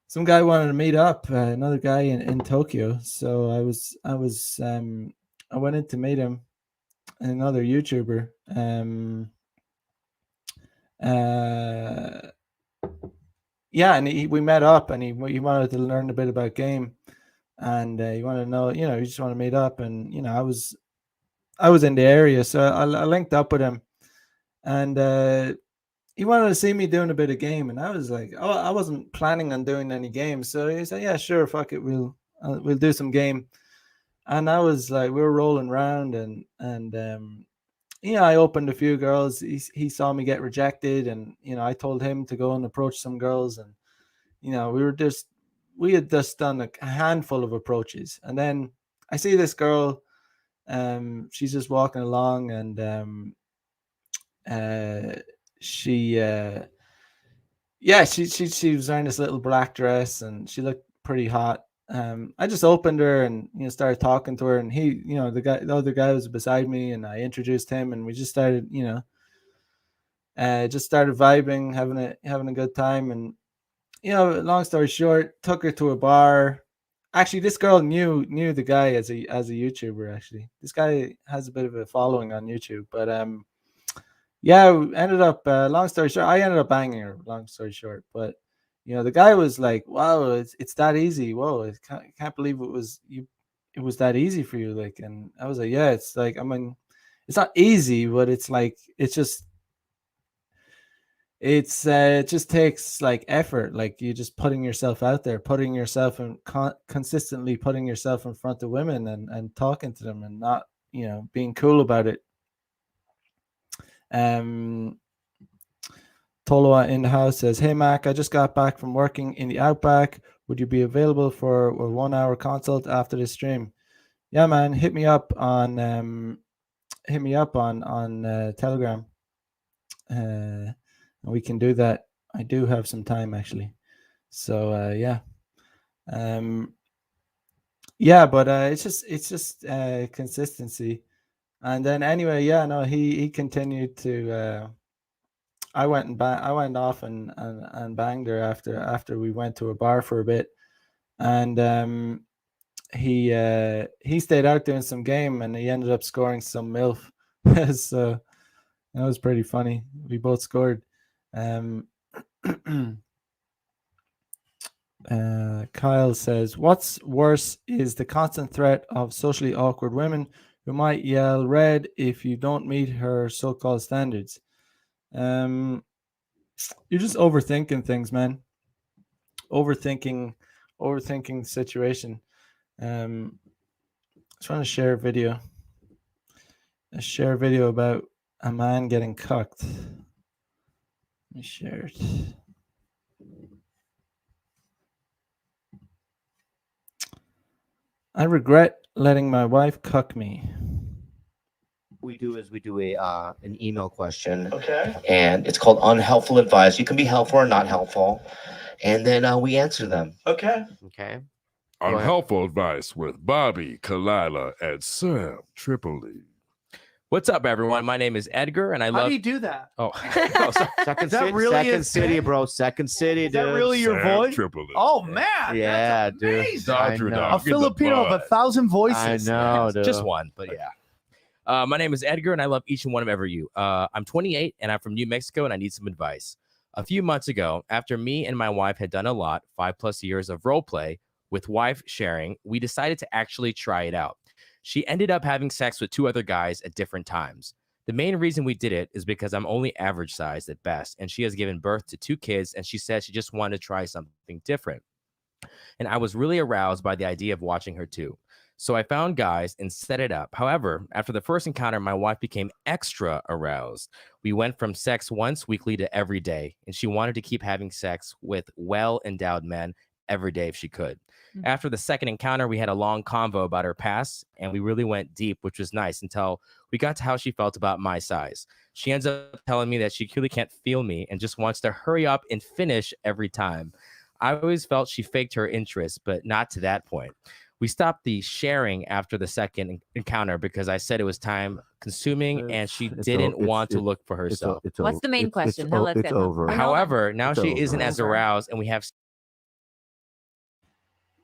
Some guy wanted to meet up, another guy in Tokyo. So I went in to meet him, another YouTuber. Uh, yeah, and we met up, and he wanted to learn a bit about game, and he wanted to know, he just wanted to meet up, and I was in the area, so I linked up with him, and he wanted to see me doing a bit of game, and I was like, oh, I wasn't planning on doing any games, so he said, yeah, sure, fuck it, we'll do some game, and I was like, we were rolling around, and I opened a few girls. He saw me get rejected, and I told him to go and approach some girls, and we had just done a handful of approaches, and then I see this girl. She's just walking along, and uh, she yeah, she was wearing this little black dress, and she looked pretty hot. I just opened her and started talking to her, and the other guy was beside me, and I introduced him, and we just started just started vibing, having a good time, and long story short, took her to a bar. Actually, this girl knew the guy as a YouTuber. Actually, this guy has a bit of a following on YouTube, but yeah, we ended up. Long story short, I ended up banging her. Long story short, but the guy was like, "Wow, it's that easy. Whoa, I can't believe it was that easy for you." Like, and I was like, "Yeah, it's like, I mean, it's not easy, but it's like it just takes like effort. Like you just putting yourself out there, putting yourself and consistently putting yourself in front of women and talking to them and not being cool about it." Um, Toloa in the house says, "Hey Mac, I just got back from working in the outback. Would you be available for a 1 hour consult after the stream?" Yeah, man, hit me up on Telegram. We can do that. I do have some time actually. So yeah. Um yeah, but it's just consistency. And then anyway, yeah, no, he continued to I went off and banged her after we went to a bar for a bit. And he stayed out doing some game and he ended up scoring some MILF. So that was pretty funny. We both scored. Um Kyle says, "What's worse is the constant threat of socially awkward women who might yell red if you don't meet her so-called standards." Um, you're just overthinking things, man. Overthinking, overthinking the situation. Trying to share a video. Share a video about a man getting cucked. Let me share it. I regret letting my wife cuck me. We do is we do an email question. Okay. And it's called unhelpful advice. You can be helpful or not helpful, and then we answer them. Okay. Okay. Unhelpful advice with Bobby, Kalila, and Sam Tripoli. What's up, everyone? My name is Edgar, and I How love. do you do that? Oh, Second that city, really second is city, it? bro. Second city, Is dude. that really your Sam voice? Tripoli. Oh man, Yeah, that's dude. amazing. Dodger I know. dog. A Get the Filipino of bud. 1,000 I voices. know, dude. just one, but yeah. My name is Edgar, and I love each and one of every you. I'm 28, and I'm from New Mexico, and I need some advice. A few months ago, after me and my wife had done a lot, 5+ years of role play with wife sharing, we decided to actually try it out. She ended up having sex with 2 other guys at different times. The main reason we did it is because I'm only average sized at best, and she has given birth to 2 kids, and she said she just wanted to try something different. And I was really aroused by the idea of watching her too. So I found guys and set it up. However, after the first encounter, my wife became extra aroused. We went from sex once weekly to every day, and she wanted to keep having sex with well-endowed men every day if she could. After the second encounter, we had a long convo about her past, and we really went deep, which was nice until we got to how she felt about my size. She ends up telling me that she clearly can't feel me and just wants to hurry up and finish every time. I always felt she faked her interest, but not to that point. We stopped the sharing after the second encounter because I said it was time consuming and she didn't want to look for herself. What's the main question? Now let's get over. on. However, now It's she over. isn't as aroused and we have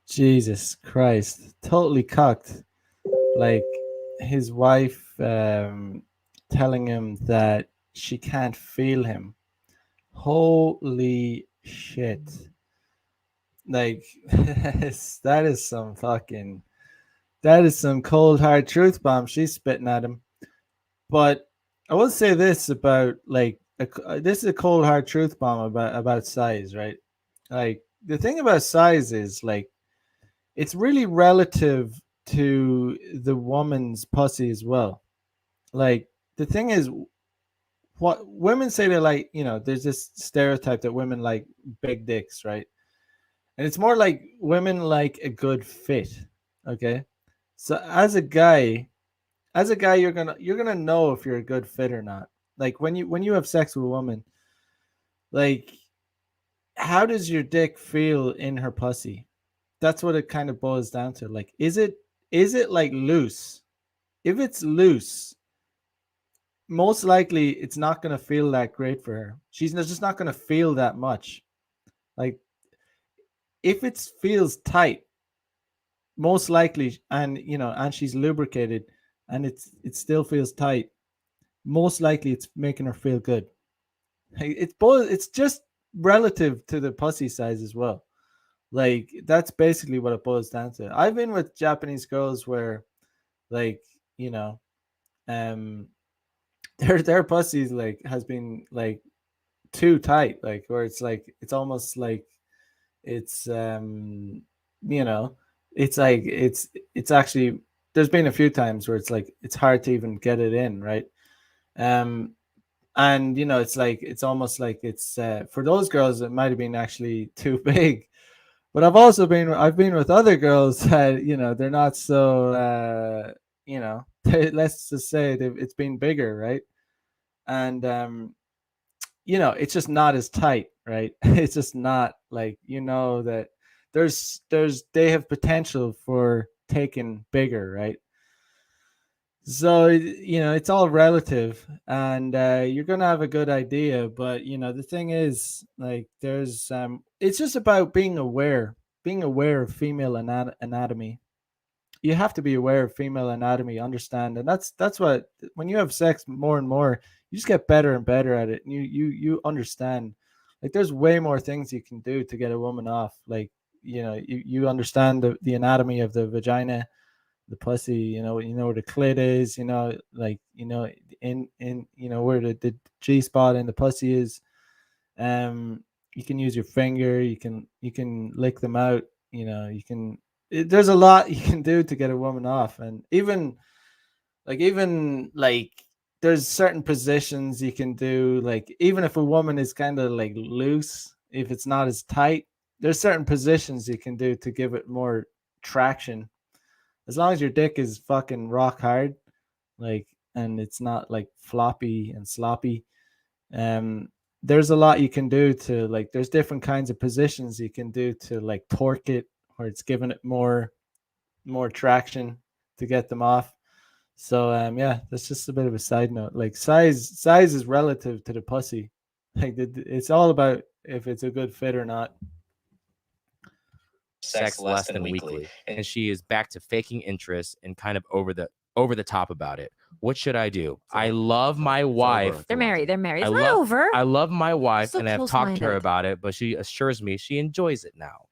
Jesus Christ, totally cucked. Like his wife telling him that she can't feel him. Holy shit. Like that is some fucking that is some cold hard truth bomb she's spitting at him. But I will say this about like this is a cold hard truth bomb about size, right? Like the thing about size is like it's really relative to the woman's pussy as well. Like the thing is, what women say they like, there's this stereotype that women like big dicks, right? And it's more like women like a good fit. Okay, so as a guy, you're gonna know if you're a good fit or not. Like when you have sex with a woman, like how does your dick feel in her pussy? That's what it kind of boils down to. Like, is it like loose? If it's loose, most likely it's not gonna feel that great for her. She's just not gonna feel that much. Like, if it feels tight, most likely, and she's lubricated, and it still feels tight. Most likely, it's making her feel good. It's both. It's just relative to the pussy size as well. Like that's basically what it boils down to. I've been with Japanese girls where, like, you know, um, their pussies like has been like too tight, like where it's like it's almost like it's you know, it's like it's actually there's been a few times where it's like it's hard to even get it in, right? Um, and it's like it's almost like it's for those girls it might have been actually too big. But I've been with other girls that they're not so let's just say it's been bigger, right? And it's just not as tight, right? It's just not like, that they have potential for taking bigger, right? So it's all relative, and you're gonna have a good idea, but the thing is, like, there's it's just about being aware of female anatomy. You have to be aware of female anatomy, understand, and that's what, when you have sex more and more, you just get better and better at it, and you understand, like, there's way more things you can do to get a woman off, like, you understand the anatomy of the vagina, the pussy, where the clit is, like, in where the G spot in the pussy is. You can use your finger, you can lick them out, there's a lot you can do to get a woman off. And even there's certain positions you can do, like, even if a woman is kind of like loose, if it's not as tight, there's certain positions you can do to give it more traction, as long as your dick is fucking rock hard, like, and it's not like floppy and sloppy. There's a lot you can do to, like, there's different kinds of positions you can do to, like, torque it, where it's giving it more traction to get them off. So yeah, that's just a bit of a side note. Like, size is relative to the pussy. Like, it's all about if it's a good fit or not. Sex less than weekly, and she is back to faking interest and kind of over the top about it. What should I do? I love my wife. They're married. It's I not love- over. I love my wife, So and I've talked to her close-minded. about it, but she assures me she enjoys it now.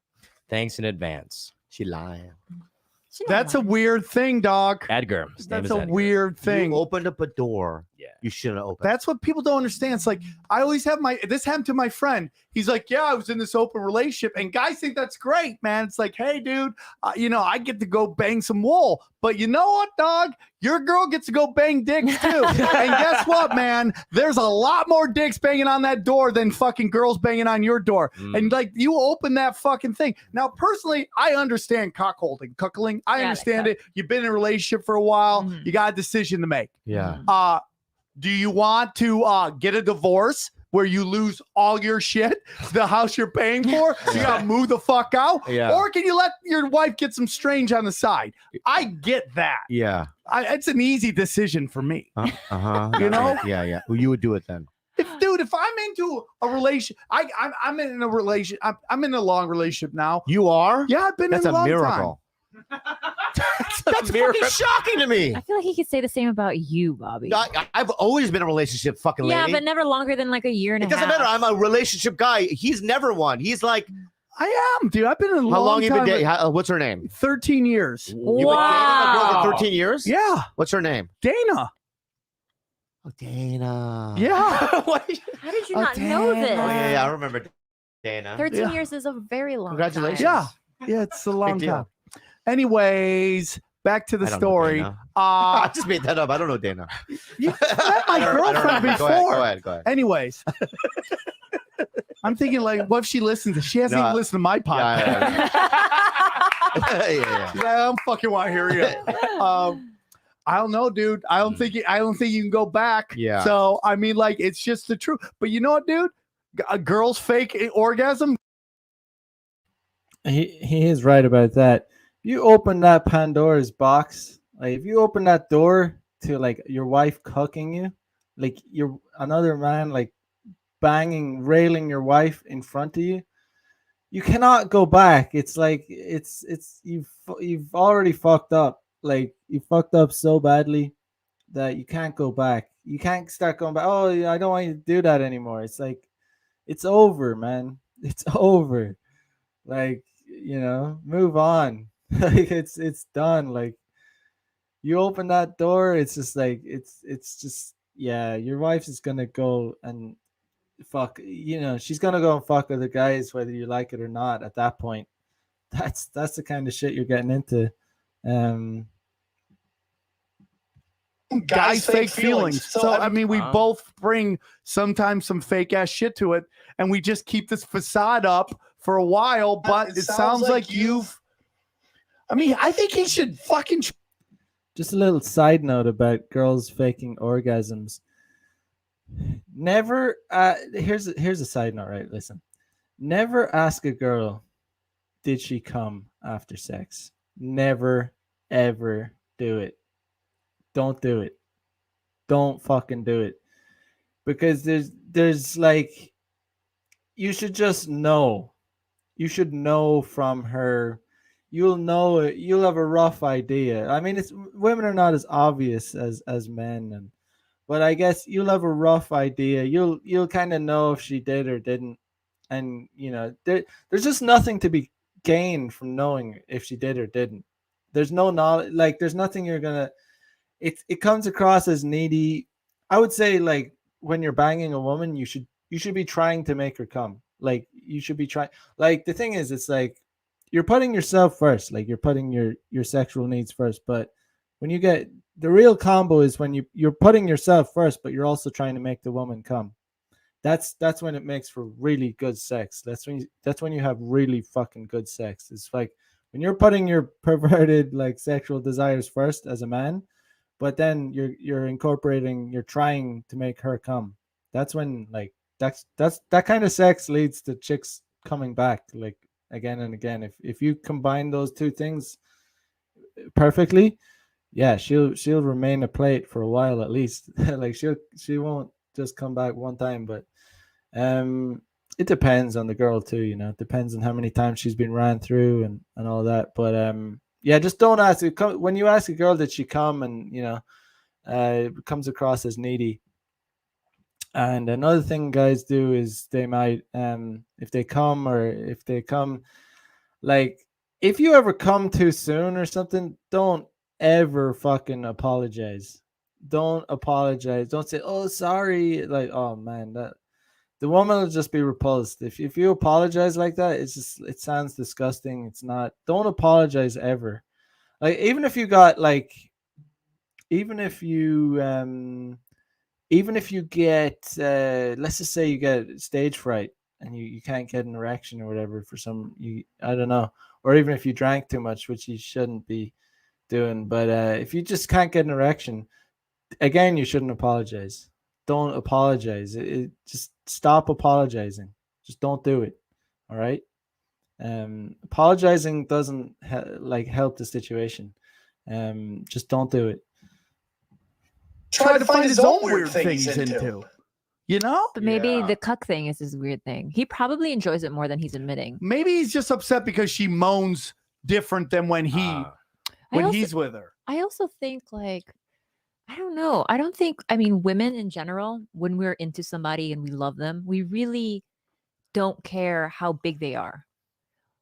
Thanks in advance. She lying. She's not That's a lying. weird thing, dog. Edgar. His name That's is a Edgar. weird thing. You opened up a door. Yeah. You shouldn't open. That's what people don't understand. It's like, I always have this happened to my friend. He's like, yeah, I was in this open relationship, and guys think that's great, man. It's like, hey, dude, I get to go bang some wool, but you know what, dog? Your girl gets to go bang dicks too. And guess what, man? There's a lot more dicks banging on that door than fucking girls banging on your door. And like, you open that fucking thing. Now, personally, I understand cuckolding. I understand it. You've been in a relationship for a while. Mhm. You got a decision to make. Yeah. Do you want to get a divorce where you lose all your shit, the house you're paying for? You got to move the fuck out? Yeah. Or can you let your wife get some strange on the side? I get that. Yeah. It's an easy decision for me. Uh-huh. You know? Yeah. Well, you would do it then. If I'm into a relationship, I'm in a relation. I'm in a long relationship now. You are? Yeah, I've been That's in a a long miracle. That's fucking shocking to me. I feel like he could say the same about you, Bobby. I've always been in a relationship, fucking lady. Yeah, but never longer than like a year and a it half. doesn't matter. I'm a relationship guy. He's never one. He's like, I am, dude. I've been in a long how long you been time. dating? What's her name? 13 years. You've been dating a girl Wow. for 13 years? Yeah, What's her name? Dana. Oh, Dana. Yeah. How did you not know this? Oh, yeah. I remember Dana. 13 Yeah. years is a very long Congratulations. time. Yeah, it's a long deal. time. Anyways, back to the I don't know story. Dana. I Uh, just made that up. I don't know Dana. you met my I don't girlfriend know. before. Go ahead. Anyways, I'm thinking, like, what if she listens? She hasn't No, even listened to my podcast. Yeah. She's like, I don't fucking want to hear you. I don't know, dude. I don't think you can go back. Yeah. So I mean, like, it's just the truth. But you know what, dude? A girl's fake orgasm. He is right about that. You open that Pandora's box, like, if you open that door to, like, your wife cucking you, like, you're another man, like, railing your wife in front of you, you cannot go back. It's like it's you've already fucked up. Like, you fucked up so badly that you can't go back. You can't start going back. Oh, I don't want you to do that anymore. It's like, it's over, man. It's over. Like, move on. Like, it's done. Like, you open that door, it's just like, it's just, yeah, your wife is gonna go and fuck, she's gonna go and fuck other guys whether you like it or not. At that point, that's the kind of shit you're getting into. Guys fake feelings. So I mean, we both bring sometimes some fake ass shit to it, and we just keep this facade up for a while. But it sounds like you've. I mean, I think he should fucking. Just a little side note about girls faking orgasms. Never. Here's a side note. Right, listen. Never ask a girl, did she come after sex? Never, ever do it. Don't do it. Don't fucking do it. Because there's like, you should just know. You should know from her. You'll know it. You'll have a rough idea. I mean, it's women are not as obvious as men, and but I guess you'll have a rough idea. You'll kind of know if she did or didn't, and there's just nothing to be gained from knowing if she did or didn't. There's no knowledge. Like there's nothing you're gonna. It comes across as needy. I would say like when you're banging a woman, you should be trying to make her come. Like you should be trying. Like the thing is, it's like you're putting yourself first. Like you're putting your sexual needs first. But when you get the real combo is when you're putting yourself first, but you're also trying to make the woman come. That's when it makes for really good sex. That's when you have really fucking good sex. It's like when you're putting your perverted like sexual desires first as a man, but then you're trying to make her come. That's when like that's that kind of sex leads to chicks coming back like again and again. If you combine those two things perfectly, yeah, she'll remain a plate for a while at least. Like she won't just come back one time, but it depends on the girl too, it depends on how many times she's been ran through and all that. But yeah, just don't ask when you ask a girl did she come, and it comes across as needy. And another thing guys do is they might if they come like if you ever come too soon or something, don't ever fucking apologize. Don't apologize. Don't say, "Oh, sorry." Like, oh man, that the woman will just be repulsed. If you apologize like that, it sounds disgusting. It's not. Don't apologize ever. Like even if you even if you get let's just say you get stage fright and you can't get an erection or whatever for some you I don't know, or even if you drank too much, which you shouldn't be doing, but if you just can't get an erection, again, you shouldn't apologize. Don't apologize. Just stop apologizing. Just don't do it. All right. Apologizing doesn't help the situation. Just don't do it. Try to find his own weird things into. But maybe the cuck thing is his weird thing. He probably enjoys it more than he's admitting. Maybe he's just upset because she moans different than when he's with her. I also think like I don't know. I mean women in general, when we're into somebody and we love them, we really don't care how big they are.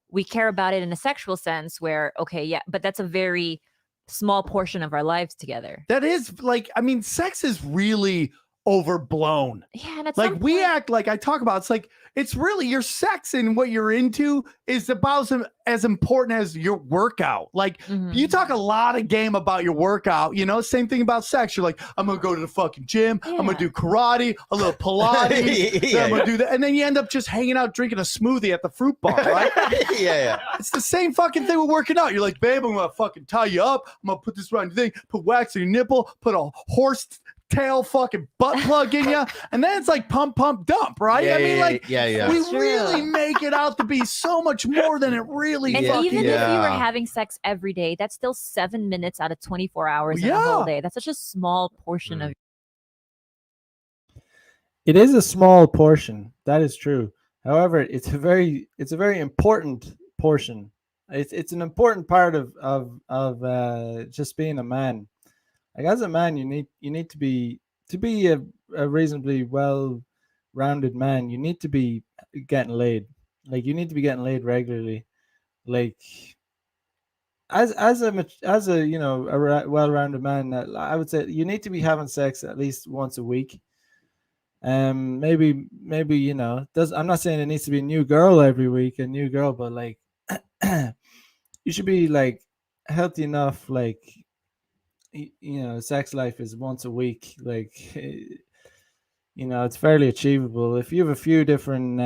We care about it in a sexual sense where okay, yeah, but that's a very small portion of our lives together. That is like, I mean, sex is really overblown. Yeah, and it's like we act like I talk about. It's like it's really your sex and what you're into is about as important as your workout. Like you talk a lot of game about your workout. Same thing about sex. You're like, I'm gonna go to the fucking gym. Yeah. I'm gonna do karate, a little Pilates. I'm gonna do that, and then you end up just hanging out drinking a smoothie at the fruit bar, right? Yeah. It's the same fucking thing with working out. You're like, babe, I'm gonna fucking tie you up. I'm gonna put this around your thing, put wax on your nipple, put a horse tail fucking butt plug in you, and then it's like pump dump, right? We really make it out to be so much more than it really and even if you were having sex every day, that's still 7 minutes out of 24 hours in a whole day. That's such a small portion of it is a small portion, that is true. However, it's a very important portion. It's an important part of just being a man. Like as a man, you need to be a reasonably well-rounded man. You need to be getting laid. Like you need to be getting laid regularly. Like as a a well-rounded man, I would say you need to be having sex at least once a week. Maybe I'm not saying it needs to be a new girl every week, but like you should be like healthy enough, like sex life is once a week, like it's fairly achievable if you have a few different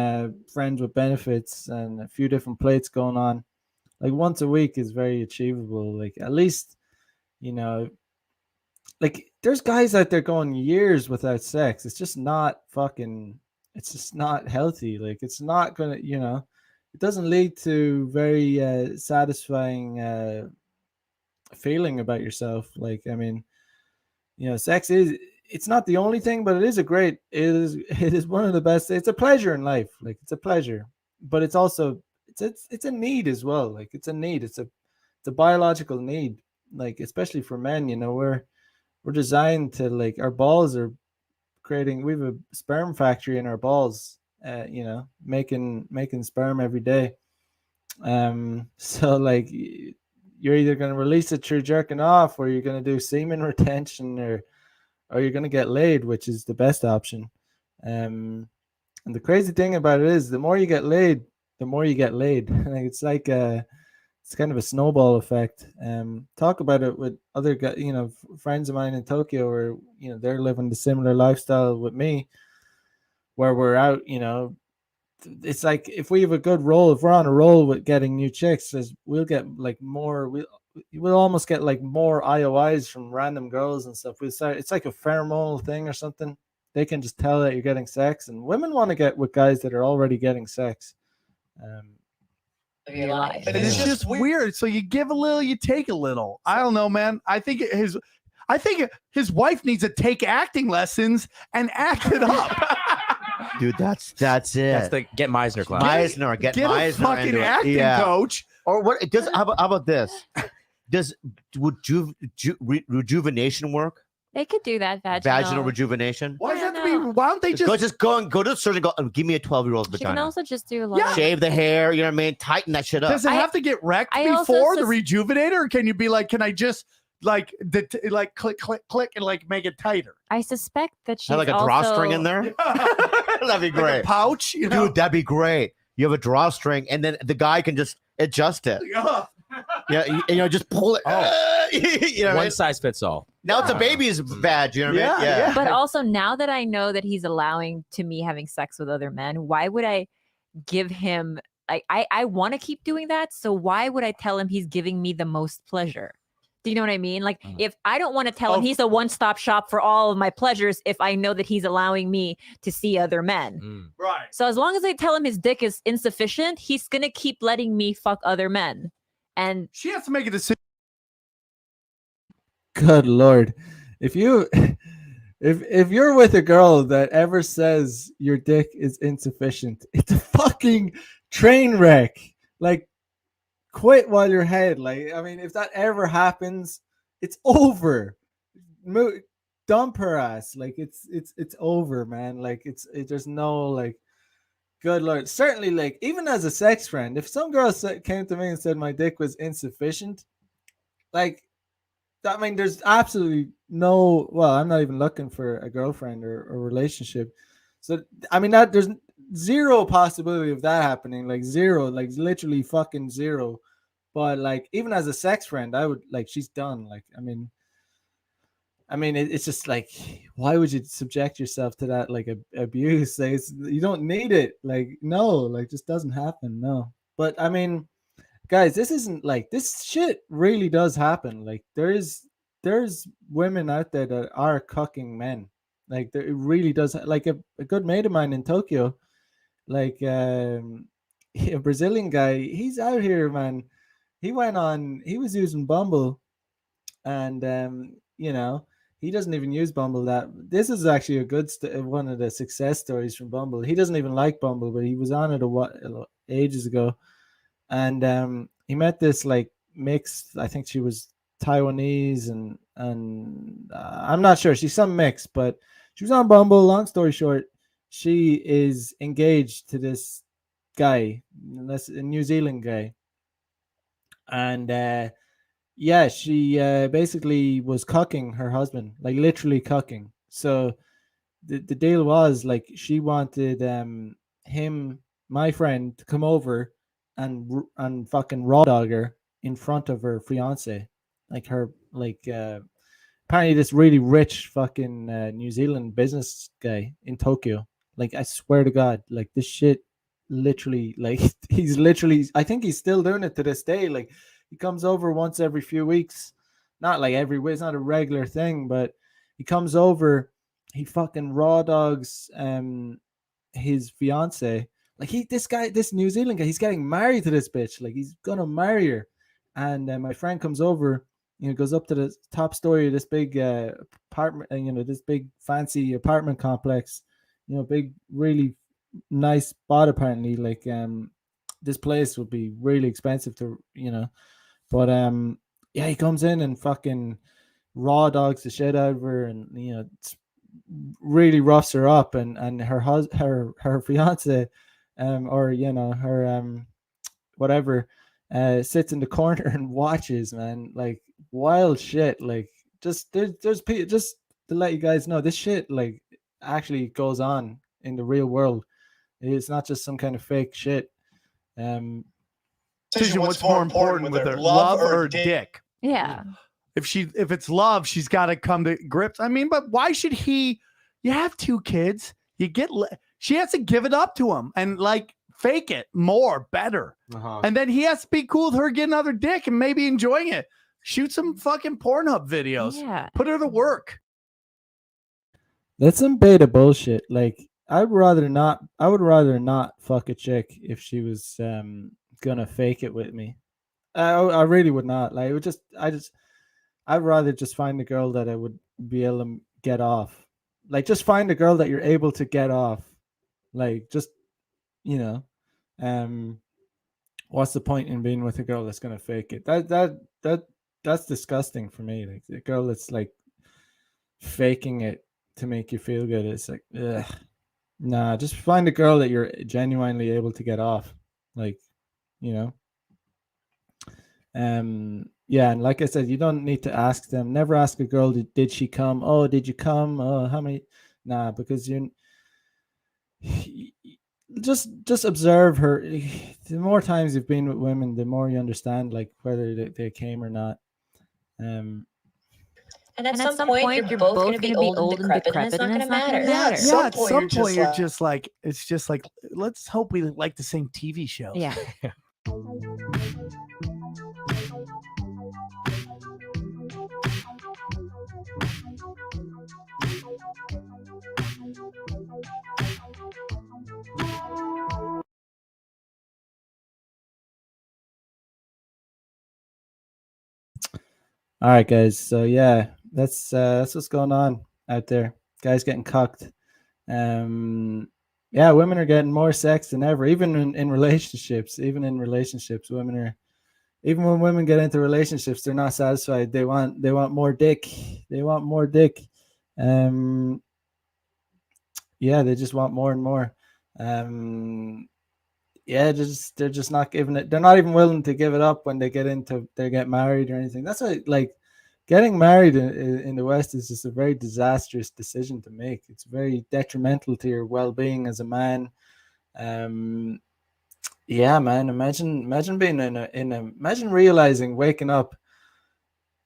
friends with benefits and a few different plates going on. Like once a week is very achievable, like at least like there's guys out there going years without sex. It's just not fucking. It's just not healthy. Like it's not gonna, it doesn't lead to very satisfying feeling about yourself. Like I mean, sex is. It's not the only thing, but it is it is one of the best. It's a pleasure in life. Like it's a pleasure, but it's also it's a need as well. Like it's a need. It's a biological need. Like especially for men, we're designed to like our balls are creating. We have a sperm factory in our balls. Making sperm every day. So like you're either going to release it through jerking off, or you're going to do semen retention, or you're going to get laid, which is the best option. And the crazy thing about it is the more you get laid, the more you get laid. Like it's like it's kind of a snowball effect. Talk about it with other guys, friends of mine in Tokyo, where they're living the similar lifestyle with me, where we're out. It's like if we have a good roll, if we're on a roll with getting new chicks, we'll get like more. We'll almost get like more IOIs from random girls and stuff. It's like a pheromonal thing or something. They can just tell that you're getting sex, and women want to get with guys that are already getting sex. It's just weird. So you give a little, you take a little. I don't know, man. I think his wife needs to take acting lessons and act it up. Dude, that's it. That's the get Meisner class. Get a Meisner fucking into it. acting coach. Or what? How about this? Would rejuvenation work? They could do that vaginal rejuvenation. Why does I that have to know. be? Why don't they just go to the surgeon? Go give me a 12-year-old She can vagina. also just do a lot. Shave the hair. You know what I mean? Tighten that shit up. Does it have to get wrecked I also before the rejuvenator, or can you be like, can I just like click and like make it tighter? I suspect that she's Have like a also, drawstring in there. That'd be great. Like a pouch, Dude, that'd be great. You have a drawstring, and then the guy can just adjust it. Yeah, just pull it. One size fits all. Now it's a baby's badge. You know what I mean? Yeah. But also now that I know that he's allowing to me having sex with other men, why would I give him like I want to keep doing that? So why would I tell him he's giving me the most pleasure? Do you know what I mean? Like if I don't want to tell him he's a one-stop shop for all of my pleasures, if I know that he's allowing me to see other men. Right. So as long as I tell him his dick is insufficient, he's gonna keep letting me fuck other men. And she has to make a decision. Good Lord. If you're with a girl that ever says your dick is insufficient, it's a fucking train wreck. Like, quit while you're ahead. Like, I mean, if that ever happens, it's over. Dump her ass. Like, it's over, man. Like, there's no like. Good Lord. Certainly, like, even as a sex friend, if some girl came to me and said my dick was insufficient, like, I mean, there's absolutely no. Well, I'm not even looking for a girlfriend or a relationship. So, I mean, there's zero possibility of that happening. Like zero, like literally fucking zero. But like, even as a sex friend, I would like. She's done. Like, I mean, it's just like, why would you subject yourself to that like abuse? Like, you don't need it. Like, no, like, just doesn't happen. No. But I mean, guys, this isn't like, this shit really does happen. Like, there's women out there that are cucking men. Like, it really does. Like, a good mate of mine in Tokyo, like a Brazilian guy, he's out here, man. He was using Bumble, and he doesn't even use Bumble. This is actually a good one of the success stories from Bumble. He doesn't even like Bumble, but he was on it ages ago. And he met this like mixed, I think she was Taiwanese and I'm not sure, she's some mix, but she was on Bumble. Long story short, she is engaged to this guy, a New Zealand guy, and she basically was cucking her husband, like literally cucking. So the deal was like, she wanted him, my friend, to come over and fucking raw dog her in front of her fiance, like her, like apparently this really rich fucking New Zealand business guy in Tokyo. Like, I swear to God, like, this shit literally, like, he's literally, I think he's still doing it to this day. Like, he comes over once every few weeks, not like every week, it's not a regular thing, but He comes over, he fucking raw dogs his fiance. Like this New Zealand guy, he's getting married to this bitch. Like he's gonna marry her. And my friend comes over, goes up to the top story of this big apartment, this big fancy apartment complex, big, really nice spot apparently. Like this place would be really expensive to, but yeah, he comes in and fucking raw dogs the shit out of her, and really roughs her up, and her fiance, or her whatever, sits in the corner and watches, man. Like wild shit. Like just there's just to let you guys know, this shit like actually goes on in the real world. It's not just some kind of fake shit. Decision, what's more important with her, love or dick? Yeah. If it's love, she's got to come to grips. I mean, but why should he? You have 2 kids. She has to give it up to him and like fake it more, better. And then he has to be cool with her getting another dick and maybe enjoying it. Shoot some fucking Pornhub videos. Yeah. Put her to work. That's some beta bullshit. Like I would rather not fuck a chick if she was gonna fake it with me. I really would not. Like I'd rather just find a girl that I would be able to get off. Like just find a girl that you're able to get off. Like just what's the point in being with a girl that's gonna fake it? That's disgusting for me. Like a girl that's like faking it to make you feel good. It's like, ugh. Nah, just find a girl that you're genuinely able to get off. Like, yeah, and like I said, you don't need to ask them. Never ask a girl, did she come? Oh, did you come? Oh, how many? Nah, because you just observe her. The more times you've been with women, the more you understand like whether they came or not. And at some point, you're both going to be old and decrepit, and it's not going to matter. Yeah, at some point, you're just like, it's just like, let's hope we like the same TV shows. Yeah. All right, guys. So yeah, that's what's going on out there. Guys getting cucked. Yeah, women are getting more sex than ever, even in relationships. Even in relationships, even when women get into relationships, they're not satisfied. They want more dick. They want more dick. Yeah, they just want more and more. Yeah, they're just not giving it. They're not even willing to give it up when they get married or anything. That's why, like, getting married in the West is just a very disastrous decision to make. It's very detrimental to your well-being as a man. Yeah, man. Imagine being imagine realizing, waking up.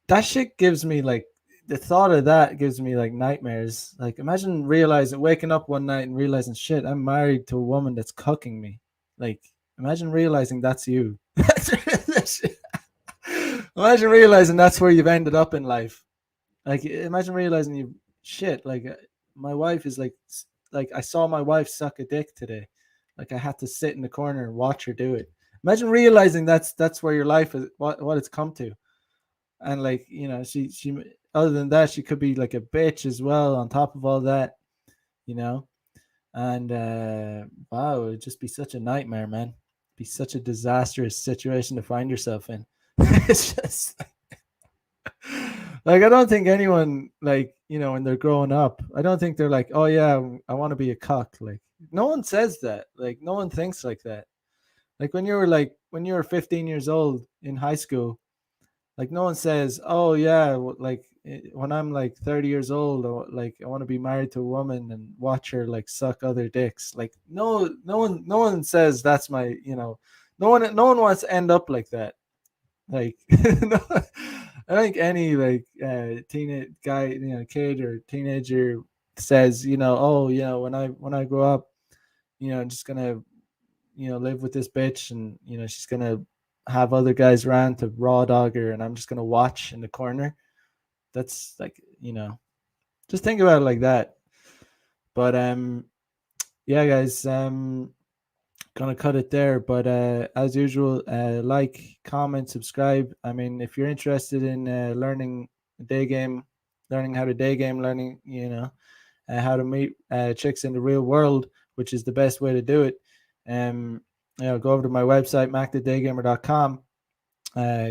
That shit gives me like, the thought of that gives me like nightmares. Like imagine waking up one night and realizing, shit, I'm married to a woman that's cucking me. Like imagine realizing that's you. Imagine realizing that's where you've ended up in life. Like imagine realizing like my wife is like I saw my wife suck a dick today. Like I had to sit in the corner and watch her do it. Imagine realizing that's where your life is, what it's come to. And like, she other than that, she could be like a bitch as well on top of all that, and wow, it would just be such a nightmare, man. It'd be such a disastrous situation to find yourself in. It's just like I don't think anyone, like, when they're growing up, I don't think they're like, oh yeah, I want to be a cuck. Like no one says that. Like no one thinks like that. Like when you were 15 years old in high school, like no one says, oh yeah, like when I'm like 30 years old, or like I want to be married to a woman and watch her like suck other dicks. Like no one says that's my, no one wants to end up like that. Like no, I think any like teenage guy, kid or teenager says, oh when I grow up, I'm just gonna live with this bitch, and she's gonna have other guys around to raw dog her, and I'm just gonna watch in the corner. That's like, just think about it like that. But yeah, guys, gonna cut it there. But as usual, like, comment, subscribe. I mean, if you're interested in learning day game, learning how to day game, learning, how to meet chicks in the real world, which is the best way to do it, go over to my website, macthedaygamer.com.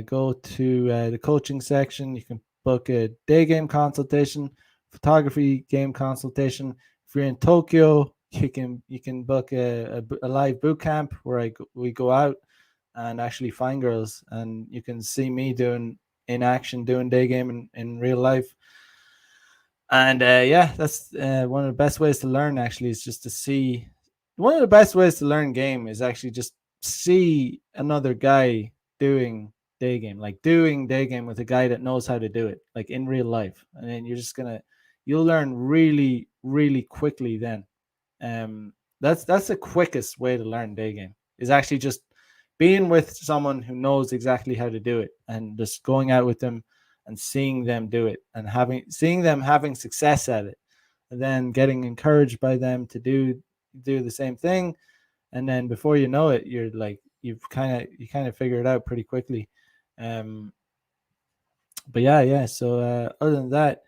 Go to the coaching section. You can book a day game consultation, photography game consultation. If you're in Tokyo, you can book a live boot camp where we go out and actually find girls, and you can see me doing in action, doing day game in real life. And yeah, that's one of the best ways to learn. Actually, is just to see. One of the best ways to learn game is actually just see another guy doing day game, like doing day game with a guy that knows how to do it, like in real life. And then you'll learn really, really quickly. Then, that's the quickest way to learn day game, is actually just being with someone who knows exactly how to do it, and just going out with them and seeing them do it, and seeing them having success at it, and then getting encouraged by them to do the same thing. And then before you know it, you're like, you kind of figure it out pretty quickly. But yeah. So other than that,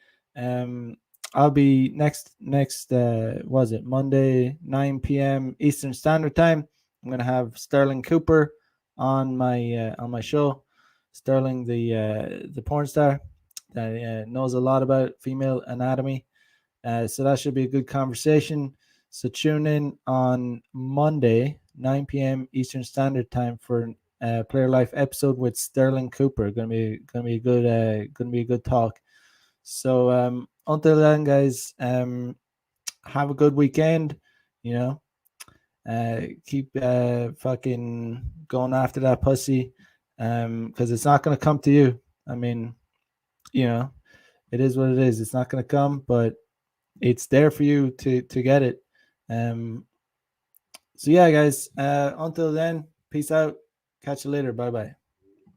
I'll be next was it Monday, 9 p.m. Eastern Standard Time. I'm gonna have Sterling Cooper on my show. Sterling, the porn star that knows a lot about female anatomy. So that should be a good conversation. So tune in on Monday, 9 p.m. Eastern Standard Time for Player Life episode with Sterling Cooper. Gonna be a good talk. So until then, guys, have a good weekend. Keep fucking going after that pussy, because it's not gonna come to you. I mean, it is what it is. It's not gonna come, but it's there for you to get it. So yeah, guys. Until then, peace out. Catch you later. Bye bye.